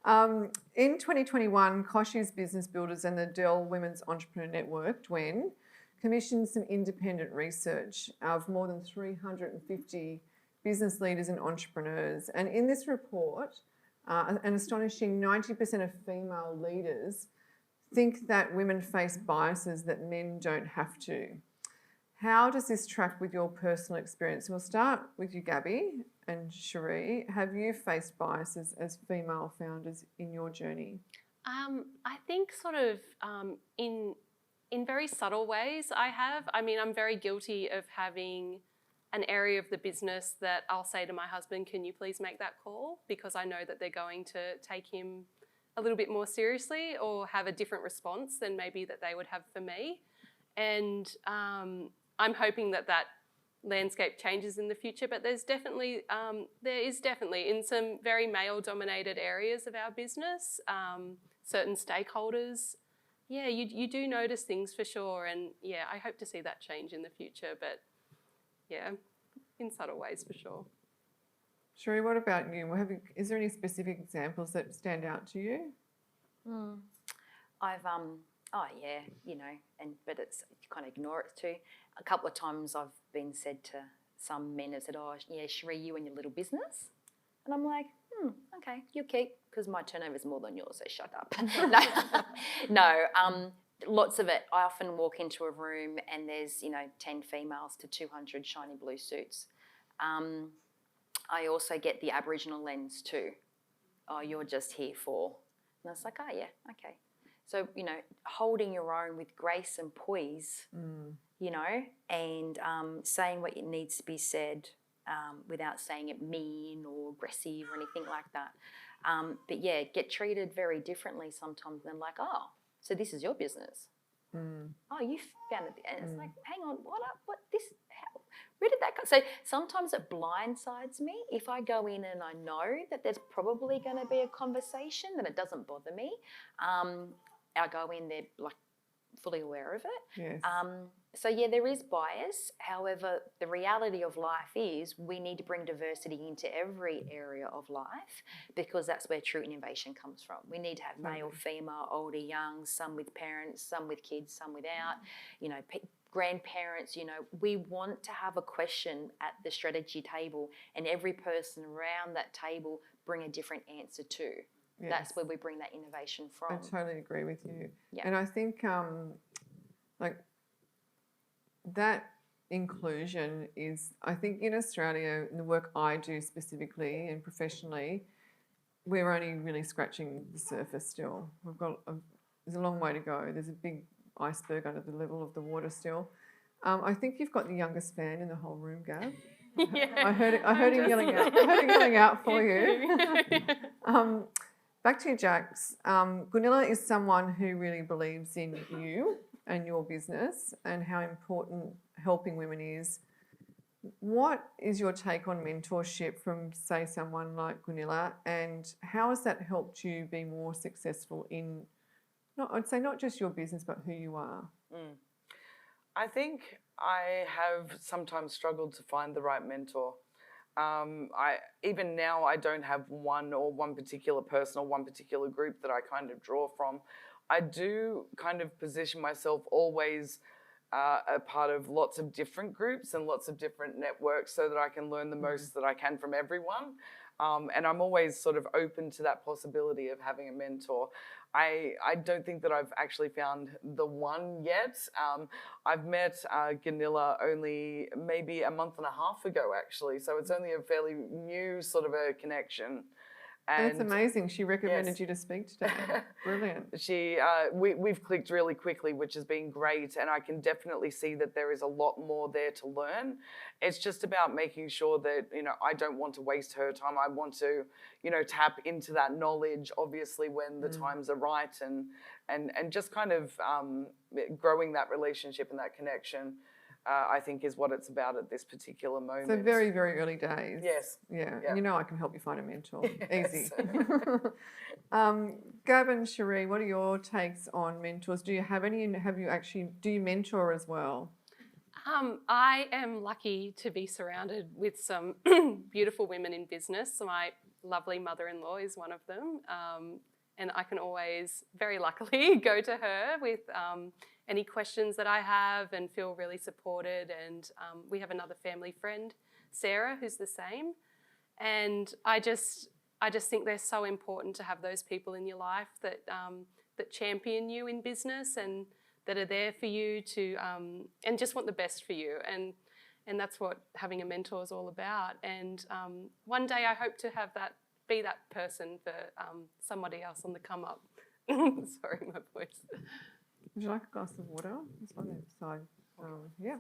In 2021, Kochie's Business Builders and the Dell Women's Entrepreneur Network, DWEN, commissioned some independent research of more than 350 business leaders and entrepreneurs. And in this report, an astonishing 90% of female leaders think that women face biases that men don't have to. How does this track with your personal experience? We'll start with you, Gabby and Cherie. Have you faced biases as female founders in your journey? I think sort of in very subtle ways I have. I mean, I'm very guilty of having an area of the business that I'll say to my husband, can you please make that call? Because I know that they're going to take him a little bit more seriously or have a different response than maybe that they would have for me. And I'm hoping that landscape changes in the future, but there is definitely in some very male-dominated areas of our business, certain stakeholders yeah, you do notice things for sure. And yeah, I hope to see that change in the future. But yeah, in subtle ways for sure. Cherie, what about you? Is there any specific examples that stand out to you? I've oh yeah, you know, but it's you kind of ignore it too. A couple of times I've been said to some men have said, "Oh yeah, Cherie, you and your little business," and I'm like, okay, you keep, because my turnover is more than yours, so shut up. No, lots of it. I often walk into a room and there's 10 females to 200 shiny blue suits. I also get the Aboriginal lens too. Oh, you're just here for. And I was like, oh, yeah, okay. So, holding your own with grace and poise, and saying what needs to be said without saying it mean or aggressive or anything like that. But, yeah, get treated very differently sometimes than like, oh, so this is your business. Oh, you found it. And it's like, hang on, where did that go? So sometimes it blindsides me. If I go in and I know that there's probably going to be a conversation, then it doesn't bother me. I go in there like fully aware of it. Yes. So yeah, there is bias. However, the reality of life is we need to bring diversity into every area of life because that's where true innovation comes from. We need to have male, female, older, young, some with parents, some with kids, some without, grandparents, we want to have a question at the strategy table and every person around that table bring a different answer to. Yes. That's where we bring that innovation from. I totally agree with you. Yeah. And I think that inclusion is, I think in Australia, in the work I do specifically and professionally, we're only really scratching the surface still. There's a long way to go. There's a big iceberg under the level of the water still. I think you've got the youngest fan in the whole room, Gab. Yeah. I heard him yelling out. I heard him yelling out for you. Back to you, Jax. Gunilla is someone who really believes in you and your business and how important helping women is. What is your take on mentorship from, say, someone like Gunilla, and how has that helped you be more successful in, I'd say not just your business, but who you are? I think I have sometimes struggled to find the right mentor. Even now I don't have one particular person or one particular group that I kind of draw from. I do kind of position myself always a part of lots of different groups and lots of different networks so that I can learn the most that I can from everyone. And I'm always sort of open to that possibility of having a mentor. I don't think that I've actually found the one yet. I've met Gunilla only maybe a month and a half ago, actually. So it's only a fairly new sort of a connection. And it's amazing. She recommended you to speak today. Brilliant. We've clicked really quickly, which has been great. And I can definitely see that there is a lot more there to learn. It's just about making sure that, I don't want to waste her time. I want to, tap into that knowledge, obviously, when the times are right and just kind of growing that relationship and that connection. I think is what it's about at this particular moment. So very, very early days. Yes. Yeah. And I can help you find a mentor. Yes. Easy. Gab and Cherie, what are your takes on mentors? Do you have any, and do you mentor as well? I am lucky to be surrounded with some beautiful women in business. My lovely mother-in-law is one of them. And I can always, very luckily, go to her with any questions that I have and feel really supported. And we have another family friend, Sarah, who's the same. And I just think they're so important to have those people in your life that champion you in business and that are there for you to and just want the best for you. And that's what having a mentor is all about. And one day I hope to have be that person for somebody else on the come up. Sorry, my voice. Would you like a glass of water? It's on that side. Yeah.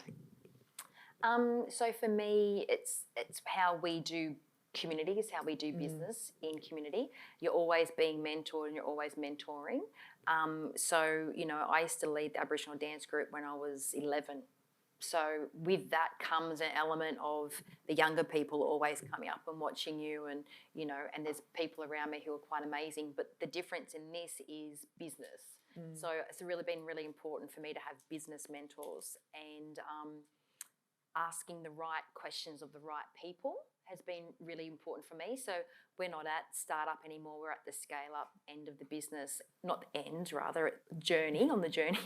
So for me, it's how we do community, is how we do business in community. You're always being mentored and you're always mentoring. So, I used to lead the Aboriginal dance group when I was 11. So with that comes an element of the younger people always coming up and watching you and, and there's people around me who are quite amazing. But the difference in this is business. So it's really been really important for me to have business mentors, and asking the right questions of the right people has been really important for me. So we're not at startup anymore, we're at the scale up end of the business, not the end, rather journey, on the journey.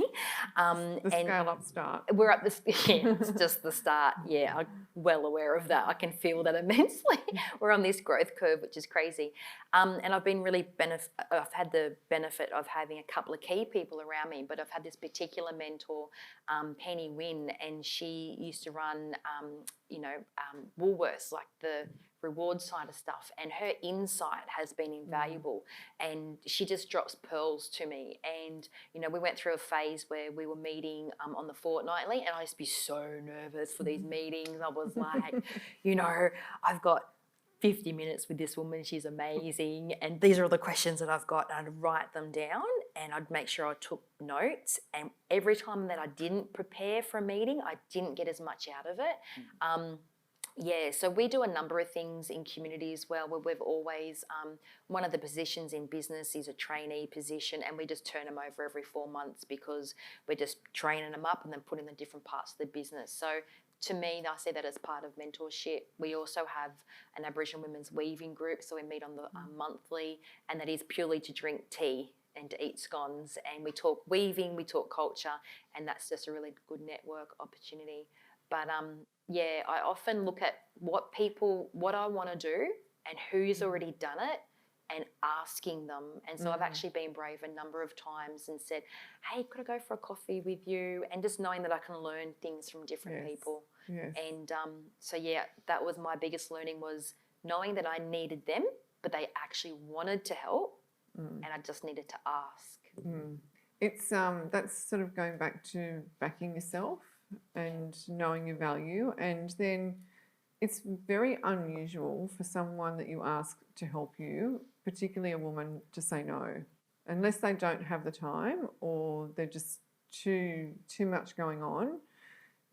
The scale up start. We're at this, yeah, it's just the start. Yeah, I'm well aware of that. I can feel that immensely. We're on this growth curve, which is crazy. And I've been really I've had the benefit of having a couple of key people around me, but I've had this particular mentor, Penny Wynn, and she used to run, Woolworths, like the reward side of stuff, and her insight has been invaluable, and she just drops pearls to me. And we went through a phase where we were meeting on the fortnightly, and I used to be so nervous for these meetings. I was like, I've got 50 minutes with this woman, she's amazing, and these are all the questions that I've got, and I'd write them down and I'd make sure I took notes, and every time that I didn't prepare for a meeting, I didn't get as much out of it. So we do a number of things in community as well, where we've always, one of the positions in business is a trainee position, and we just turn them over every 4 months because we're just training them up and then putting them in different parts of the business. So to me, I see that as part of mentorship. We also have an Aboriginal women's weaving group, so we meet on the monthly, and that is purely to drink tea and to eat scones, and we talk weaving, we talk culture, and that's just a really good network opportunity. But I often look at what I want to do and who's already done it, and asking them. And so I've actually been brave a number of times and said, hey, could I go for a coffee with you? And just knowing that I can learn things from different people. Yes. And that was my biggest learning, was knowing that I needed them, but they actually wanted to help, and I just needed to ask. It's that's sort of going back to backing yourself and knowing your value. And then it's very unusual for someone that you ask to help you, particularly a woman, to say no, unless they don't have the time or they're just too much going on.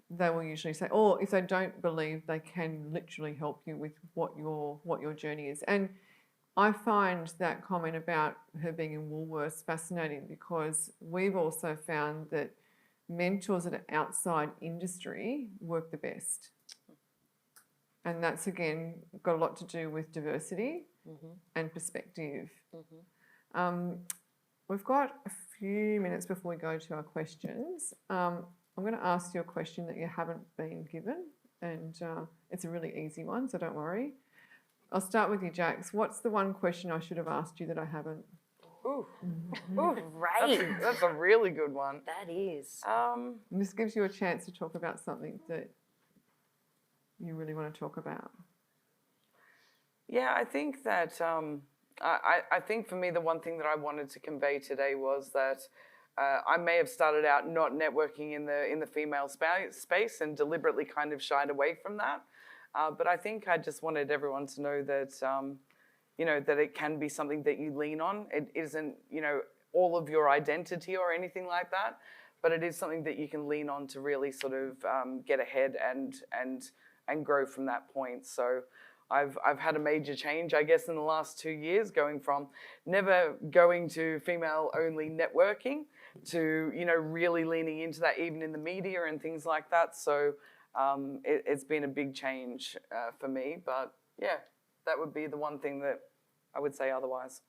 They will usually say, or if they don't believe they can literally help you with what your journey is. And I find that comment about her being in Woolworths fascinating, because we've also found that mentors that are outside industry work the best. And that's, again, got a lot to do with diversity and perspective. We've got a few minutes before we go to our questions. I'm going to ask you a question that you haven't been given, and it's a really easy one, so don't worry. I'll start with you, Jax. What's the one question I should have asked you that I haven't? Ooh. Great. That's a really good one. That is. And this gives you a chance to talk about something that you really want to talk about. Yeah, I think that I think for me the one thing that I wanted to convey today was that I may have started out not networking in the female space and deliberately kind of shied away from that. But I think I just wanted everyone to know that that it can be something that you lean on. It isn't all of your identity or anything like that, but it is something that you can lean on to really sort of get ahead and grow from that point. So I've had a major change, I guess, in the last 2 years, going from never going to female-only networking to, really leaning into that, even in the media and things like that. So it's been a big change for me. But, yeah, that would be the one thing that I would say otherwise.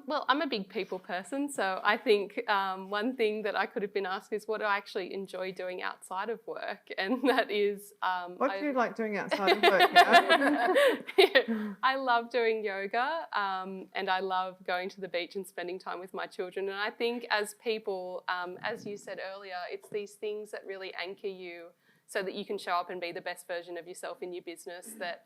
Well, I'm a big people person, so I think one thing that I could have been asked is what do I actually enjoy doing outside of work, and that is... what do you like doing outside of work? Yeah? I love doing yoga, and I love going to the beach and spending time with my children. And I think as people, as you said earlier, it's these things that really anchor you so that you can show up and be the best version of yourself in your business that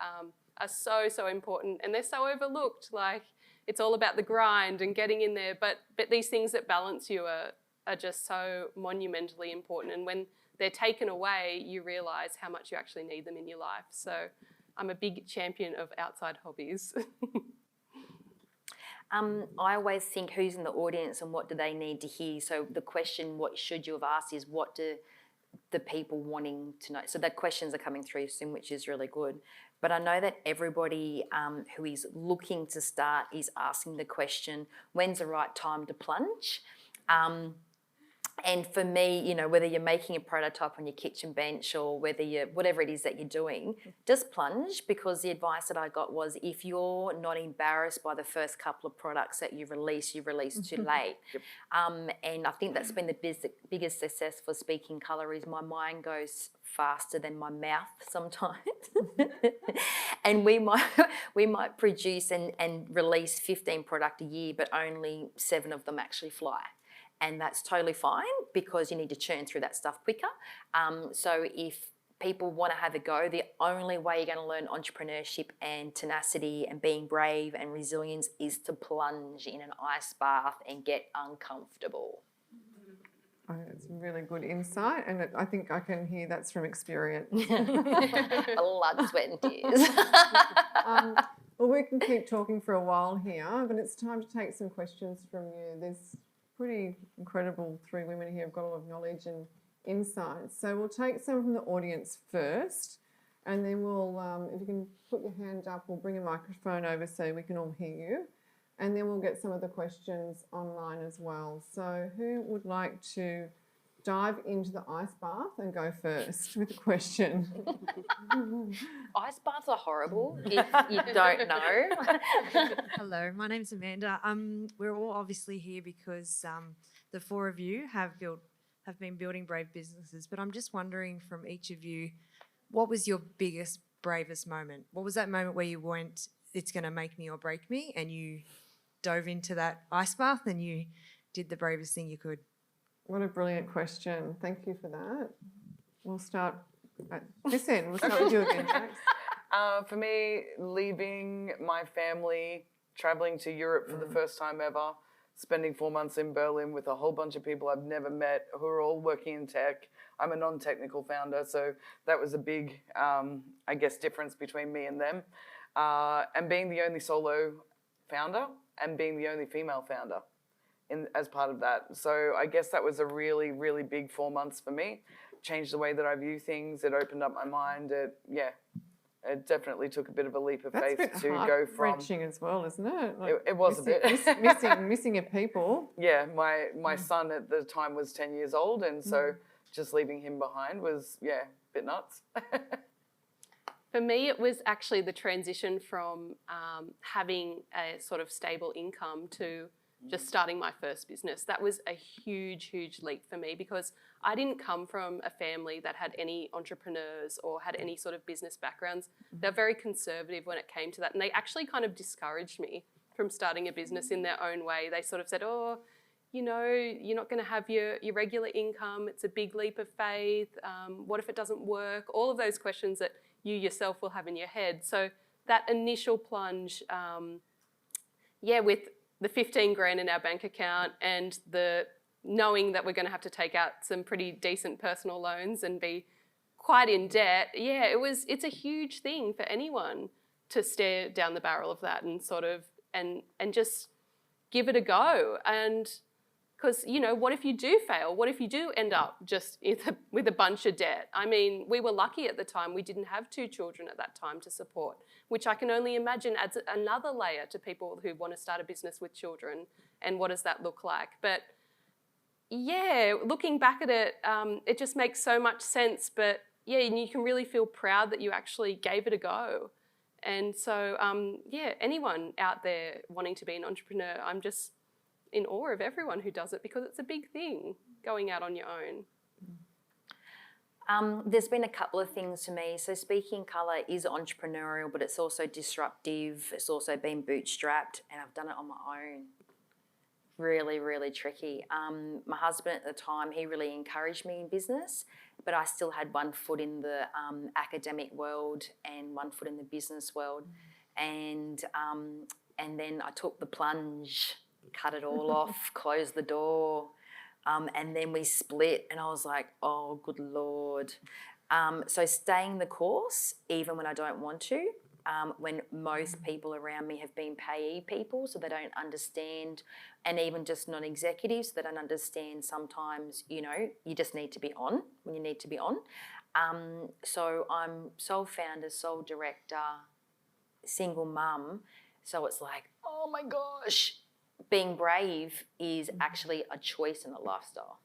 are so, so important. And they're so overlooked. Like, it's all about the grind and getting in there, but these things that balance you are just so monumentally important. And when they're taken away, you realise how much you actually need them in your life. So I'm a big champion of outside hobbies. I always think who's in the audience and what do they need to hear. So the question, what should you have asked, is what do the people wanting to know. So the questions are coming through soon, which is really good. But I know that everybody who is looking to start is asking the question, when's the right time to plunge? And for me, you know, whether you're making a prototype on your kitchen bench or whether you're, whatever it is that you're doing, just plunge, because the advice that I got was if you're not embarrassed by the first couple of products that you release too late. Yep. And I think that's been the biggest success for Speaking Colour is my mind goes faster than my mouth sometimes. And we might produce and release 15 product a year, but only 7 of them actually fly. And that's totally fine because you need to churn through that stuff quicker. So if people want to have a go, the only way you're going to learn entrepreneurship and tenacity and being brave and resilience is to plunge in an ice bath and get uncomfortable. Oh, it's really good insight, and I think I can hear that's from experience. Blood, sweat and tears. Well, we can keep talking for a while here, but it's time to take some questions from you. There's pretty incredible 3 women here who've got a lot of knowledge and insights. So we'll take some from the audience first, and then we'll, if you can put your hand up, we'll bring a microphone over so we can all hear you. And then we'll get some of the questions online as well. So who would like to dive into the ice bath and go first with a question? Ice baths are horrible if you don't know. Hello, my name's Amanda. We're all obviously here because the 4 of you have been building brave businesses, but I'm just wondering from each of you, what was your biggest, bravest moment? What was that moment where you went, it's going to make me or break me, and you dove into that ice bath and you did the bravest thing you could? What a brilliant question. Thank you for that. We'll start at this end. We'll start with you again, Jax. For me, leaving my family, traveling to Europe for the first time ever, spending 4 months in Berlin with a whole bunch of people I've never met who are all working in tech. I'm a non-technical founder, so that was a big, I guess, difference between me and them. And being the only solo founder and being the only female founder as part of that. So I guess that was a really, really big 4 months for me. Changed the way that I view things. It opened up my mind. It definitely took a bit of a leap of faith to go from. Heart-wrenching as well, isn't it? Like it was a bit. missing your people. Yeah, my son at the time was 10 years old, and so just leaving him behind was, a bit nuts. For me, it was actually the transition from having a sort of stable income to just starting my first business. That was a huge, huge leap for me because I didn't come from a family that had any entrepreneurs or had any sort of business backgrounds. They're very conservative when it came to that, and they actually kind of discouraged me from starting a business in their own way. They sort of said, oh, you know, you're not going to have your regular income. It's a big leap of faith. What if it doesn't work? All of those questions that you yourself will have in your head. So that initial plunge, with the 15 grand in our bank account and the knowing that we're going to have to take out some pretty decent personal loans and be quite in debt, it's a huge thing for anyone to stare down the barrel of that and sort of and just give it a go. And because, you know, what if you do fail? What if you do end up just with a bunch of debt? I mean, we were lucky at the time. We didn't have 2 children at that time to support, which I can only imagine adds another layer to people who want to start a business with children. And what does that look like? But yeah, looking back at it, it just makes so much sense. But yeah, and you can really feel proud that you actually gave it a go. And so, anyone out there wanting to be an entrepreneur, I'm just in awe of everyone who does it because it's a big thing going out on your own. There's been a couple of things to me. So Speaking Colour is entrepreneurial, but it's also disruptive. It's also been bootstrapped, and I've done it on my own. Really, really tricky. My husband at the time, he really encouraged me in business, but I still had 1 foot in the academic world and 1 foot in the business world. And then I took the plunge, cut it all off, closed the door, and then we split, and I was like, oh, good Lord. So staying the course, even when I don't want to, when most people around me have been payee people, so they don't understand, and even just non-executives, they don't understand sometimes, you know, you just need to be on when you need to be on. So I'm sole founder, sole director, single mum, so it's like, oh my gosh, being brave is actually a choice and a lifestyle.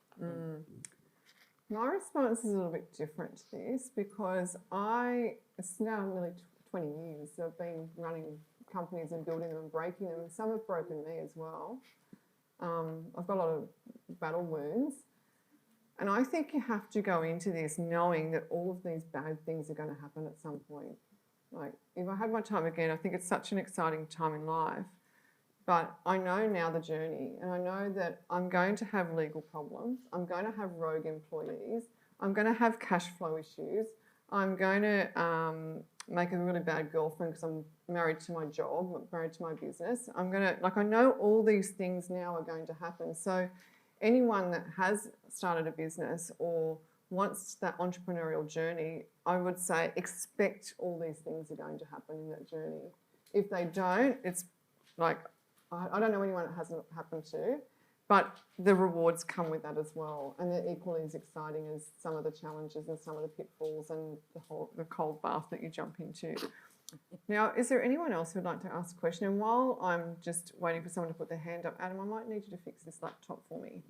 My response is a little bit different to this because it's now nearly 20 years I've been running companies and building them and breaking them, and some have broken me as well. I've got a lot of battle wounds, and I think you have to go into this knowing that all of these bad things are going to happen at some point. Like, if I had my time again, I think it's such an exciting time in life. But I know now the journey, and I know that I'm going to have legal problems. I'm going to have rogue employees. I'm going to have cash flow issues. I'm going to make a really bad girlfriend because I'm married to my job, I'm married to my business. I know all these things now are going to happen. So anyone that has started a business or wants that entrepreneurial journey, I would say expect all these things are going to happen in that journey. If they don't, it's like, I don't know anyone it hasn't happened to, but the rewards come with that as well, and they're equally as exciting as some of the challenges and some of the pitfalls and the cold bath that you jump into. Now, is there anyone else who'd like to ask a question? And while I'm just waiting for someone to put their hand up, Adam, I might need you to fix this laptop for me.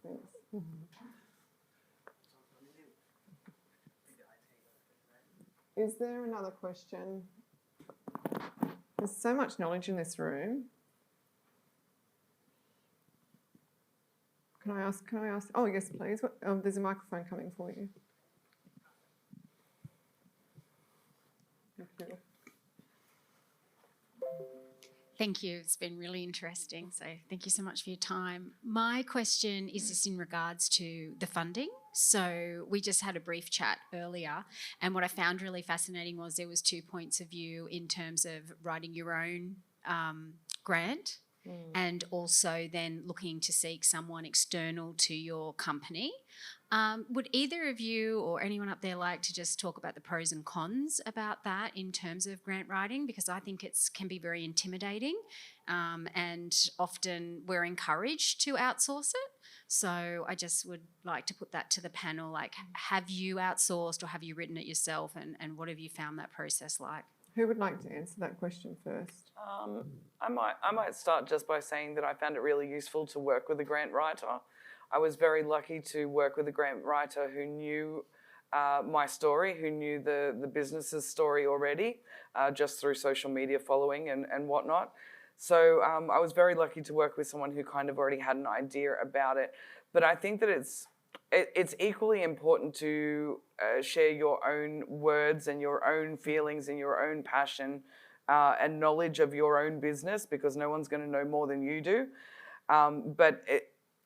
Thanks. Is there another question? There's so much knowledge in this room. Can I ask? Oh, yes, please. There's a microphone coming for you. Thank you. Thank you. It's been really interesting. So thank you so much for your time. My question is just in regards to the funding. So we just had a brief chat earlier, and what I found really fascinating was there was 2 points of view in terms of writing your own grant and also then looking to seek someone external to your company. Would either of you or anyone up there like to just talk about the pros and cons about that in terms of grant writing? Because I think it can be very intimidating and often we're encouraged to outsource it. So I just would like to put that to the panel, like, have you outsourced or have you written it yourself, and what have you found that process like? Who would like to answer that question first? I might start just by saying that I found it really useful to work with a grant writer. I was very lucky to work with a grant writer who knew my story, who knew the business's story already, just through social media following and whatnot. So I was very lucky to work with someone who kind of already had an idea about it. But I think that it's equally important to share your own words and your own feelings and your own passion and knowledge of your own business, because no one's going to know more than you do. But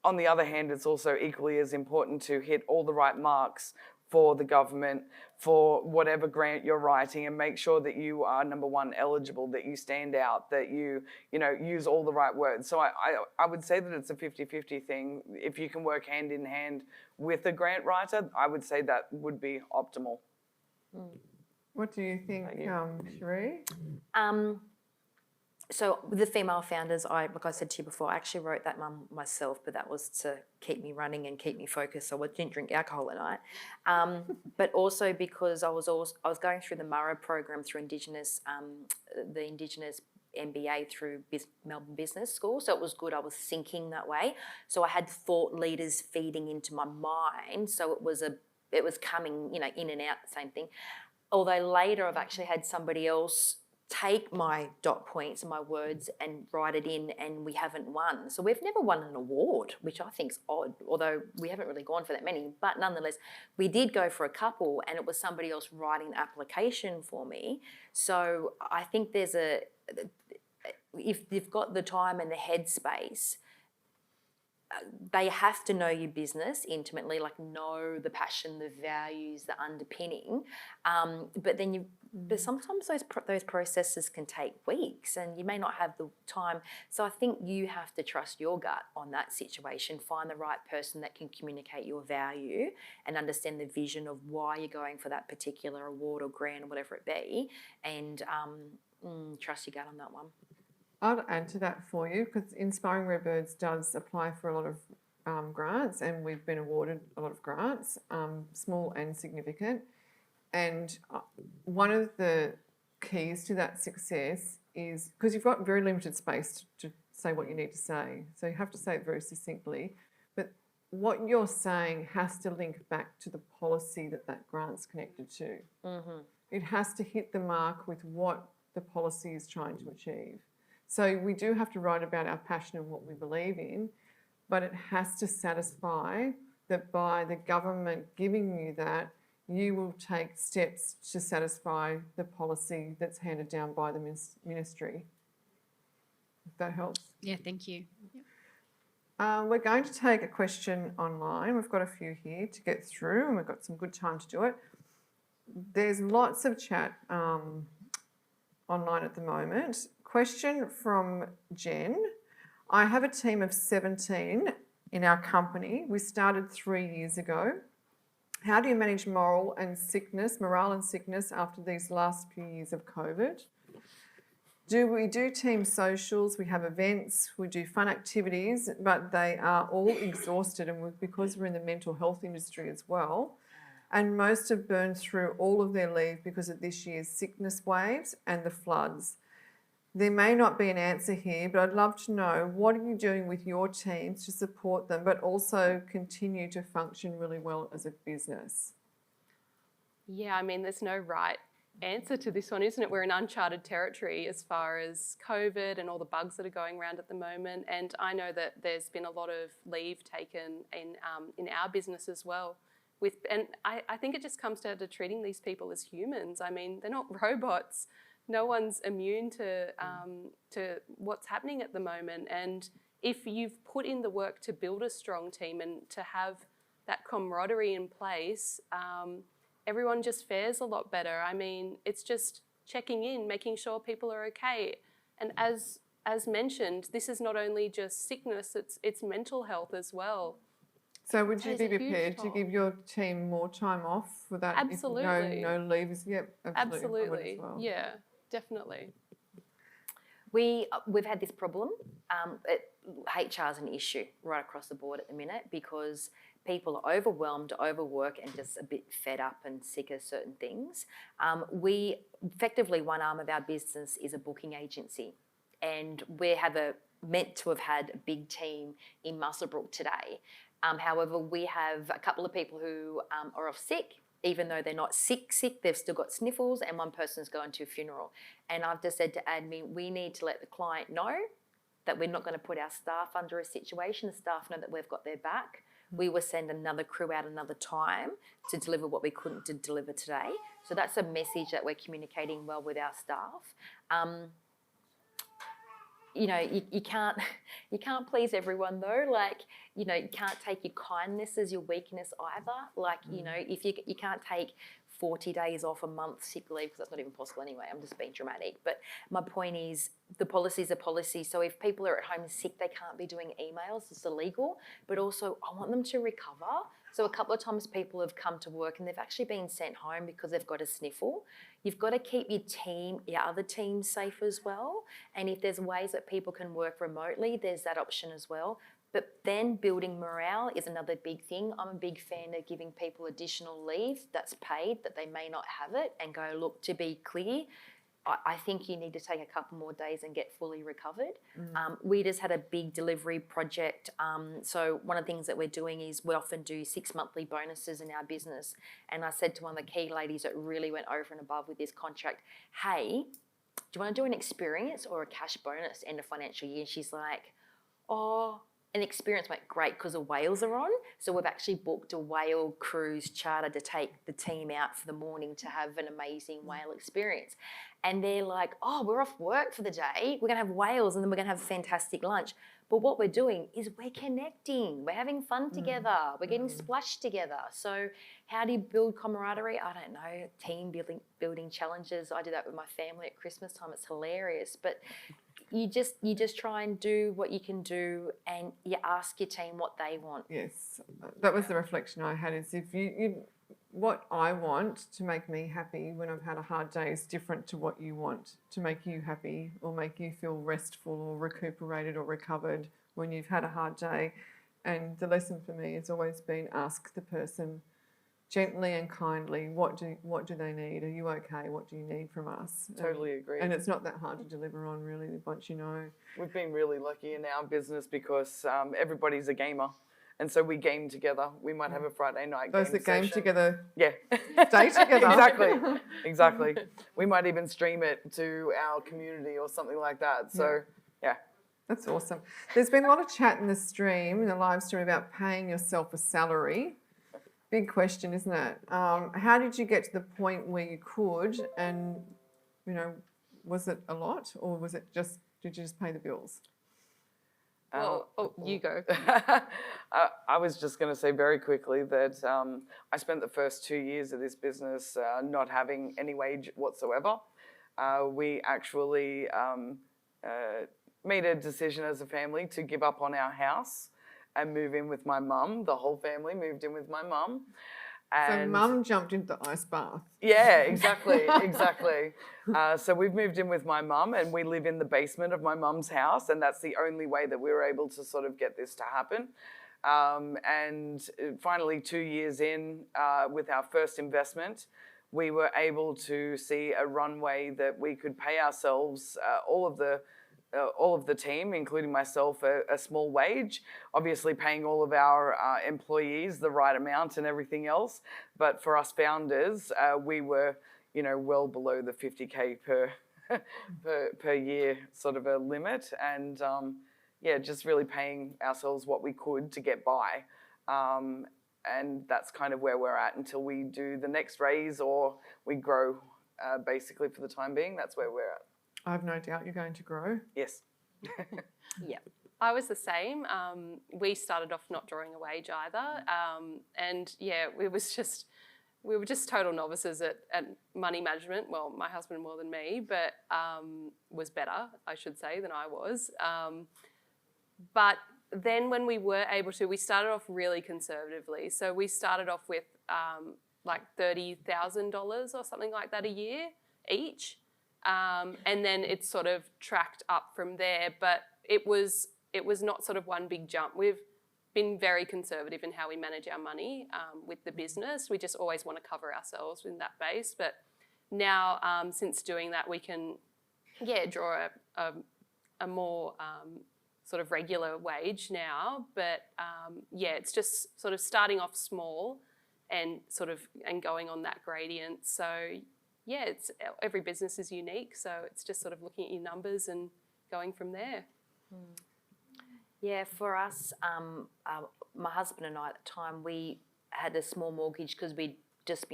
on the other hand, it's also equally as important to hit all the right marks for the government, for whatever grant you're writing, and make sure that you are, number one, eligible, that you stand out, that you use all the right words. So I would say that it's a 50-50 thing. If you can work hand in hand with a grant writer, I would say that would be optimal. What do you think, Cherie? So with the female founders, like I said to you before, I actually wrote that one myself, but that was to keep me running and keep me focused, so I didn't drink alcohol at night. But also because I was going through the Murrow program through the Indigenous MBA through Melbourne Business School, so it was good. I was thinking that way, so I had thought leaders feeding into my mind, so it was coming, in and out, same thing. Although later I've actually had somebody else take my dot points and my words and write it in, and we haven't won. So we've never won an award, which I think's odd, although we haven't really gone for that many. But nonetheless, we did go for a couple, and it was somebody else writing the application for me. So I think if you've got the time and the headspace, they have to know your business intimately, like know the passion, the values, the underpinning. But sometimes those processes can take weeks, and you may not have the time. So I think you have to trust your gut on that situation. Find the right person that can communicate your value and understand the vision of why you're going for that particular award or grant or whatever it be, and trust your gut on that one. I'll add to that for you, because Inspiring Rare Birds does apply for a lot of grants, and we've been awarded a lot of grants, small and significant. And one of the keys to that success is, because you've got very limited space to say what you need to say, so you have to say it very succinctly, but what you're saying has to link back to the policy that grant's connected to. Mm-hmm. It has to hit the mark with what the policy is trying to achieve. So we do have to write about our passion and what we believe in, but it has to satisfy that by the government giving you that, you will take steps to satisfy the policy that's handed down by the ministry. If that helps. Yeah, thank you. We're going to take a question online. We've got a few here to get through, and we've got some good time to do it. There's lots of chat online at the moment. Question from Jen. I have a team of 17 in our company. We started 3 years ago. How do you manage morale and sickness after these last few years of COVID? Do we do team socials? We have events, we do fun activities, but they are all exhausted, and because we're in the mental health industry as well. And most have burned through all of their leave because of this year's sickness waves and the floods. There may not be an answer here, but I'd love to know, what are you doing with your teams to support them, but also continue to function really well as a business? Yeah, I mean, there's no right answer to this one, isn't it? We're in uncharted territory as far as COVID and all the bugs that are going around at the moment. And I know that there's been a lot of leave taken in our business as well. And I think it just comes down to treating these people as humans. I mean, they're not robots. No one's immune to what's happening at the moment. And if you've put in the work to build a strong team and to have that camaraderie in place, everyone just fares a lot better. I mean, it's just checking in, making sure people are okay. And as mentioned, this is not only just sickness, it's mental health as well. So would you be prepared to give your team more time off for that? Absolutely. No leaves? Yep, absolutely. Well. Yeah, definitely. We've had this problem. HR is an issue right across the board at the minute, because people are overwhelmed, overworked, and just a bit fed up and sick of certain things. We effectively, one arm of our business is a booking agency, and we meant to have had a big team in Muswellbrook today. However, we have a couple of people who are off sick. Even though they're not sick, they've still got sniffles, and one person's going to a funeral. And I've just said to admin, we need to let the client know that we're not going to put our staff under a situation. The staff know that we've got their back. We will send another crew out another time to deliver what we couldn't deliver today. So that's a message that we're communicating well with our staff. You know, you can't please everyone though. Like, you know, you can't take your kindness as your weakness either. Like, you know, if you can't take 40 days off a month sick leave, because that's not even possible anyway. I'm just being dramatic. But my point is, the policy is a policy. So if people are at home sick, they can't be doing emails. It's illegal. But also, I want them to recover. So a couple of times people have come to work and they've actually been sent home because they've got a sniffle. You've got to keep your other teams safe as well. And if there's ways that people can work remotely, there's that option as well. But then building morale is another big thing. I'm a big fan of giving people additional leave that's paid, that they may not have it, and go, look, to be clear, I think you need to take a couple more days and get fully recovered. We just had a big delivery project. So one of the things that we're doing is we often do 6 monthly bonuses in our business. And I said to one of the key ladies that really went over and above with this contract, hey, do you want to do an experience or a cash bonus end of financial year? And she's like, oh, an experience went great because the whales are on. So we've actually booked a whale cruise charter to take the team out for the morning to have an amazing whale experience. And they're like, oh, we're off work for the day. We're going to have whales and then we're going to have a fantastic lunch. But what we're doing is we're connecting. We're having fun together. We're getting splashed together. So how do you build camaraderie? I don't know. Team building challenges. I do that with my family at Christmas time. It's hilarious. But you just try and do what you can do, and you ask your team what they want. Yes, that was the reflection I had. Is if you what I want to make me happy when I've had a hard day is different to what you want to make you happy or make you feel restful or recuperated or recovered when you've had a hard day. And the lesson for me has always been ask the person gently and kindly, what do they need? Are you okay? What do you need from us? Totally agree. And it's not that hard to deliver on, really, once you know. We've been really lucky in our business because everybody's a gamer. And so we game together. We might have a Friday night Those game that game session. together Yeah. stay together. Exactly. We might even stream it to our community or something like that. So, yeah. That's awesome. There's been a lot of chat in the stream, in the live stream, about paying yourself a salary. Big question, isn't it? How did you get to the point where you could, and, was it a lot, or did you just pay the bills? Well, you go. I was just going to say very quickly that I spent the first 2 years of this business not having any wage whatsoever. We actually made a decision as a family to give up on our house and move in with my mum. The whole family moved in with my mum. So mum jumped into the ice bath. Yeah, exactly. So we've moved in with my mum and we live in the basement of my mum's house, and that's the only way that we were able to sort of get this to happen. And finally, 2 years in with our first investment, we were able to see a runway that we could pay ourselves all of the team, including myself, a small wage, obviously paying all of our employees the right amount and everything else. But for us founders, we were, well below the 50K per year sort of a limit. And just really paying ourselves what we could to get by. And that's kind of where we're at until we do the next raise or we grow, basically for the time being. That's where we're at. I have no doubt you're going to grow. Yes. Yeah. I was the same. We started off not drawing a wage either. We were just total novices at money management. Well, my husband more than me, but was better, I should say, than I was. But then when we were able to, we started off really conservatively. So we started off with like $30,000 or something like that a year each. And then it sort of tracked up from there, but it was not sort of one big jump. We've been very conservative in how we manage our money with the business. We just always want to cover ourselves in that base. But now, since doing that, we can, draw a more sort of regular wage now. But it's just sort of starting off small and going on that gradient. So it's every business is unique, so it's just sort of looking at your numbers and going from there. Yeah, for us, my husband and I at the time, we had a small mortgage because we'd just,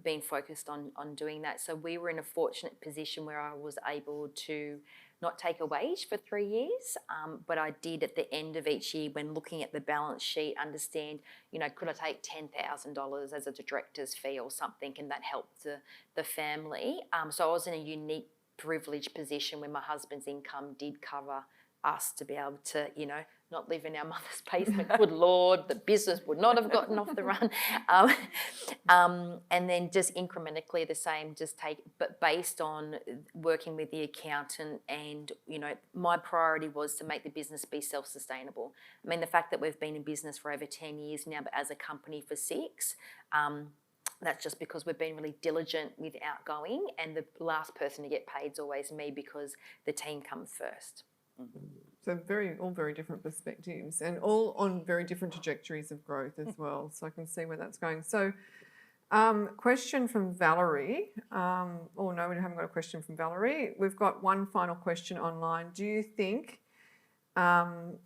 been focused on doing that. So we were in a fortunate position where I was able to not take a wage for 3 years, but I did at the end of each year when looking at the balance sheet understand, could I take $10,000 as a director's fee or something, and that helped the family. So I was in a unique privileged position where my husband's income did cover us to be able to, not live in our mother's basement. Good Lord, the business would not have gotten off the run. And then just incrementally the same, but based on working with the accountant and, my priority was to make the business be self-sustainable. I mean, the fact that we've been in business for over 10 years now, but as a company for 6, that's just because we've been really diligent with outgoing, and the last person to get paid is always me because the team comes first. So all very different perspectives and all on very different trajectories of growth as well. So I can see where that's going. So question from Valerie. No, we haven't got a question from Valerie. We've got one final question online. Do you think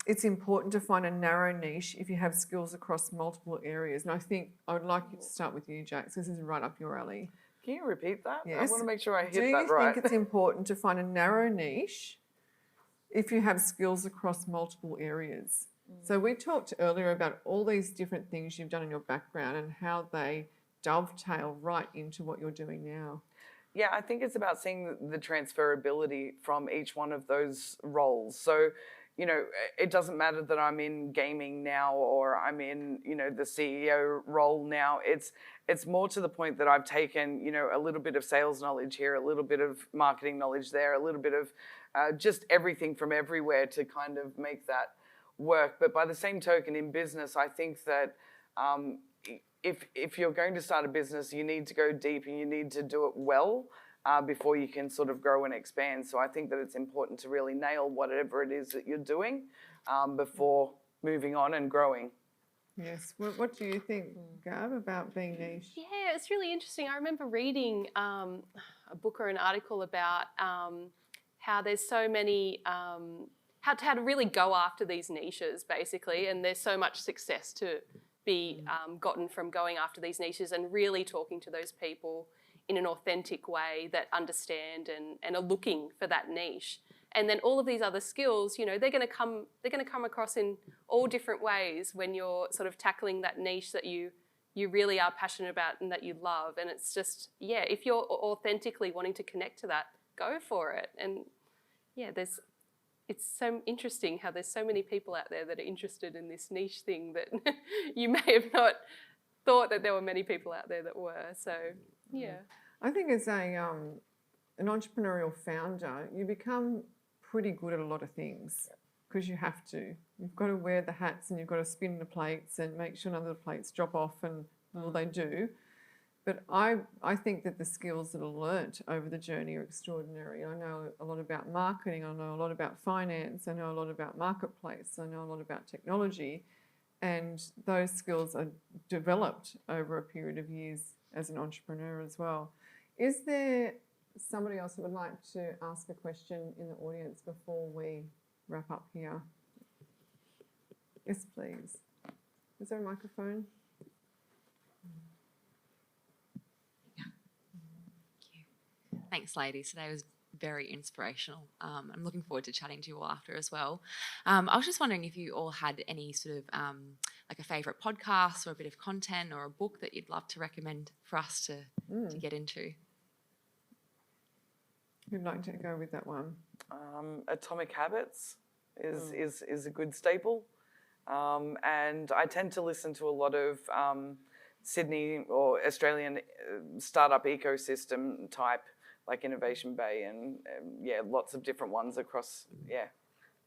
it's important to find a narrow niche if you have skills across multiple areas. And I think I would like you to start with you, Jax. This is right up your alley. Can you repeat that? Yes. I want to make sure I hit that Do you right. think it's important to find a narrow niche if you have skills across multiple areas? So we talked earlier about all these different things you've done in your background and how they dovetail right into what you're doing now. Yeah, I think it's about seeing the transferability from each one of those roles. So, you know, it doesn't matter that I'm in gaming now or I'm in, you know, the CEO role now. It's more to the point that I've taken, you know, a little bit of sales knowledge here, a little bit of marketing knowledge there, a little bit of just everything from everywhere to kind of make that work. But by the same token, in business, I think that if you're going to start a business, you need to go deep and you need to do it well before you can sort of grow and expand. So I think that it's important to really nail whatever it is that you're doing before moving on and growing. Yes. What do you think, Gab, about being niche? Yeah, it's really interesting. I remember reading a book or an article about how there's so many, how to really go after these niches, basically, and there's so much success to be gotten from going after these niches and really talking to those people in an authentic way that understand and are looking for that niche. And then all of these other skills, you know, they're going to come across in all different ways when you're sort of tackling that niche that you really are passionate about and that you love. And it's just, yeah, if you're authentically wanting to connect to that, go for it. And yeah, it's so interesting how there's so many people out there that are interested in this niche thing that you may have not thought that there were many people out there that were. So, yeah. I think as an entrepreneurial founder, you become pretty good at a lot of things because you have to. You've got to wear the hats and you've got to spin the plates and make sure none of the plates drop off, and well, they do. But I think that the skills that are learnt over the journey are extraordinary. I know a lot about marketing, I know a lot about finance, I know a lot about marketplace, I know a lot about technology, and those skills are developed over a period of years as an entrepreneur as well. Is there somebody else who would like to ask a question in the audience before we wrap up here? Yes, please. Is there a microphone? Thanks, ladies. Today was very inspirational. I'm looking forward to chatting to you all after as well. I was just wondering if you all had any sort of like a favourite podcast or a bit of content or a book that you'd love to recommend for us to get into. Who'd like to go with that one? Atomic Habits is a good staple. And I tend to listen to a lot of Sydney or Australian startup ecosystem type, like Innovation Bay and lots of different ones across,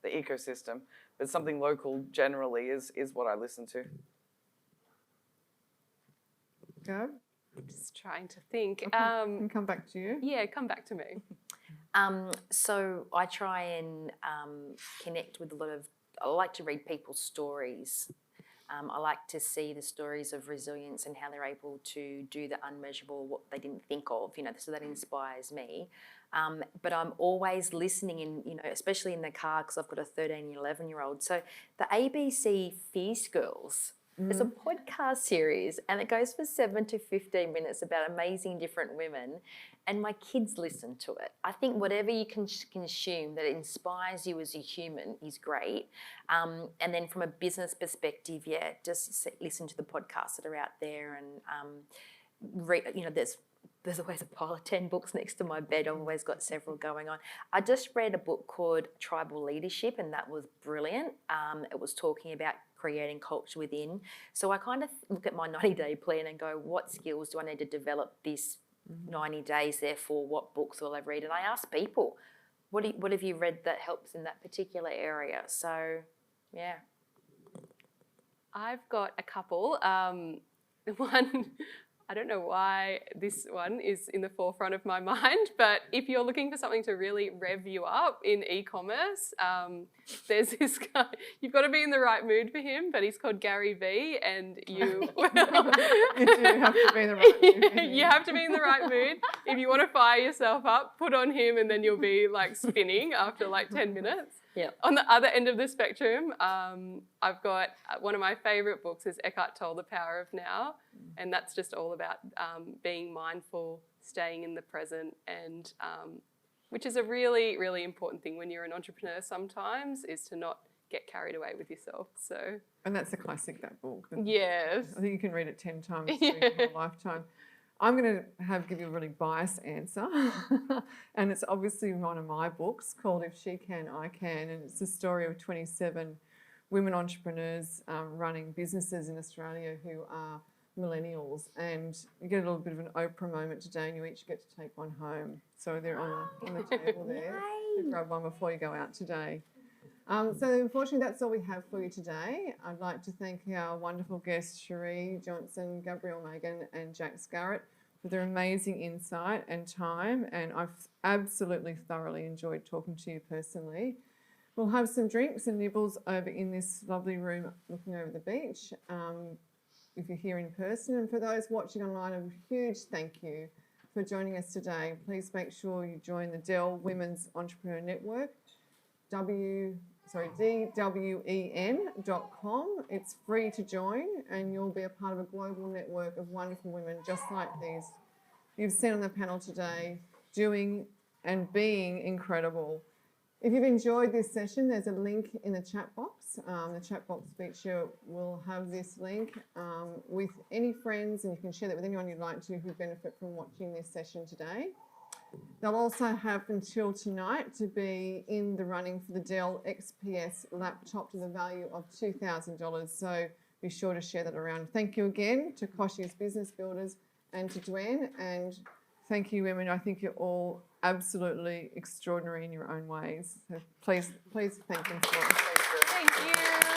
the ecosystem. But something local generally is what I listen to. Go. Just trying to think. Okay. Can come back to you. Yeah, come back to me. So I try and connect with I like to read people's stories. I like to see the stories of resilience and how they're able to do the unmeasurable, what they didn't think of, so that inspires me. But I'm always listening in, especially in the car because I've got a 13 and 11-year-old. So the ABC Fierce Girls, it's a podcast series and it goes for 7 to 15 minutes about amazing different women, and my kids listen to it. I think whatever you can consume that inspires you as a human is great. And then from a business perspective, just listen to the podcasts that are out there and read, there's always a pile of 10 books next to my bed. I've always got several going on. I just read a book called Tribal Leadership, and that was brilliant. It was talking about creating culture within. So I kind of look at my 90-day plan and go, what skills do I need to develop this 90 days, therefore what books will I read? And I ask people, what have you read that helps in that particular area? So, yeah. I've got a couple. One, I don't know why this one is in the forefront of my mind, but if you're looking for something to really rev you up in e-commerce, there's this guy, you've got to be in the right mood for him, but he's called Garyvee, and you will. You do have to be in the right mood for him. You have to be in the right mood. If you want to fire yourself up, put on him and then you'll be like spinning after like 10 minutes. Yep. On the other end of the spectrum, I've got one of my favourite books is Eckhart Tolle, The Power of Now, and that's just all about being mindful, staying in the present, and which is a really, really important thing when you're an entrepreneur sometimes, is to not get carried away with yourself. So, And that's a classic, that book. yes. I think you can read it 10 times through your lifetime. I'm going to give you a really biased answer. And it's obviously one of my books called If She Can, I Can. And it's the story of 27 women entrepreneurs running businesses in Australia who are millennials. And you get a little bit of an Oprah moment today, and you each get to take one home. So they're on the table there. So grab one before you go out today. So unfortunately, that's all we have for you today. I'd like to thank our wonderful guests, Cherie Johnson, Gabrielle, Magin and Jax Garrett for their amazing insight and time. And I've absolutely thoroughly enjoyed talking to you personally. We'll have some drinks and nibbles over in this lovely room looking over the beach if you're here in person. And for those watching online, a huge thank you for joining us today. Please make sure you join the Dell Women's Entrepreneur Network. DWEN.com. It's free to join, and you'll be a part of a global network of wonderful women just like these you've seen on the panel today, doing and being incredible. If you've enjoyed this session, there's a link in the chat box. The chat box feature will have this link with any friends, and you can share that with anyone you'd like to who benefit from watching this session today. They'll also have until tonight to be in the running for the Dell XPS laptop to the value of $2,000. So be sure to share that around. Thank you again to Kochie's Business Builders and to DWEN. And thank you, women. I think you're all absolutely extraordinary in your own ways. So please thank them for it. Thank you.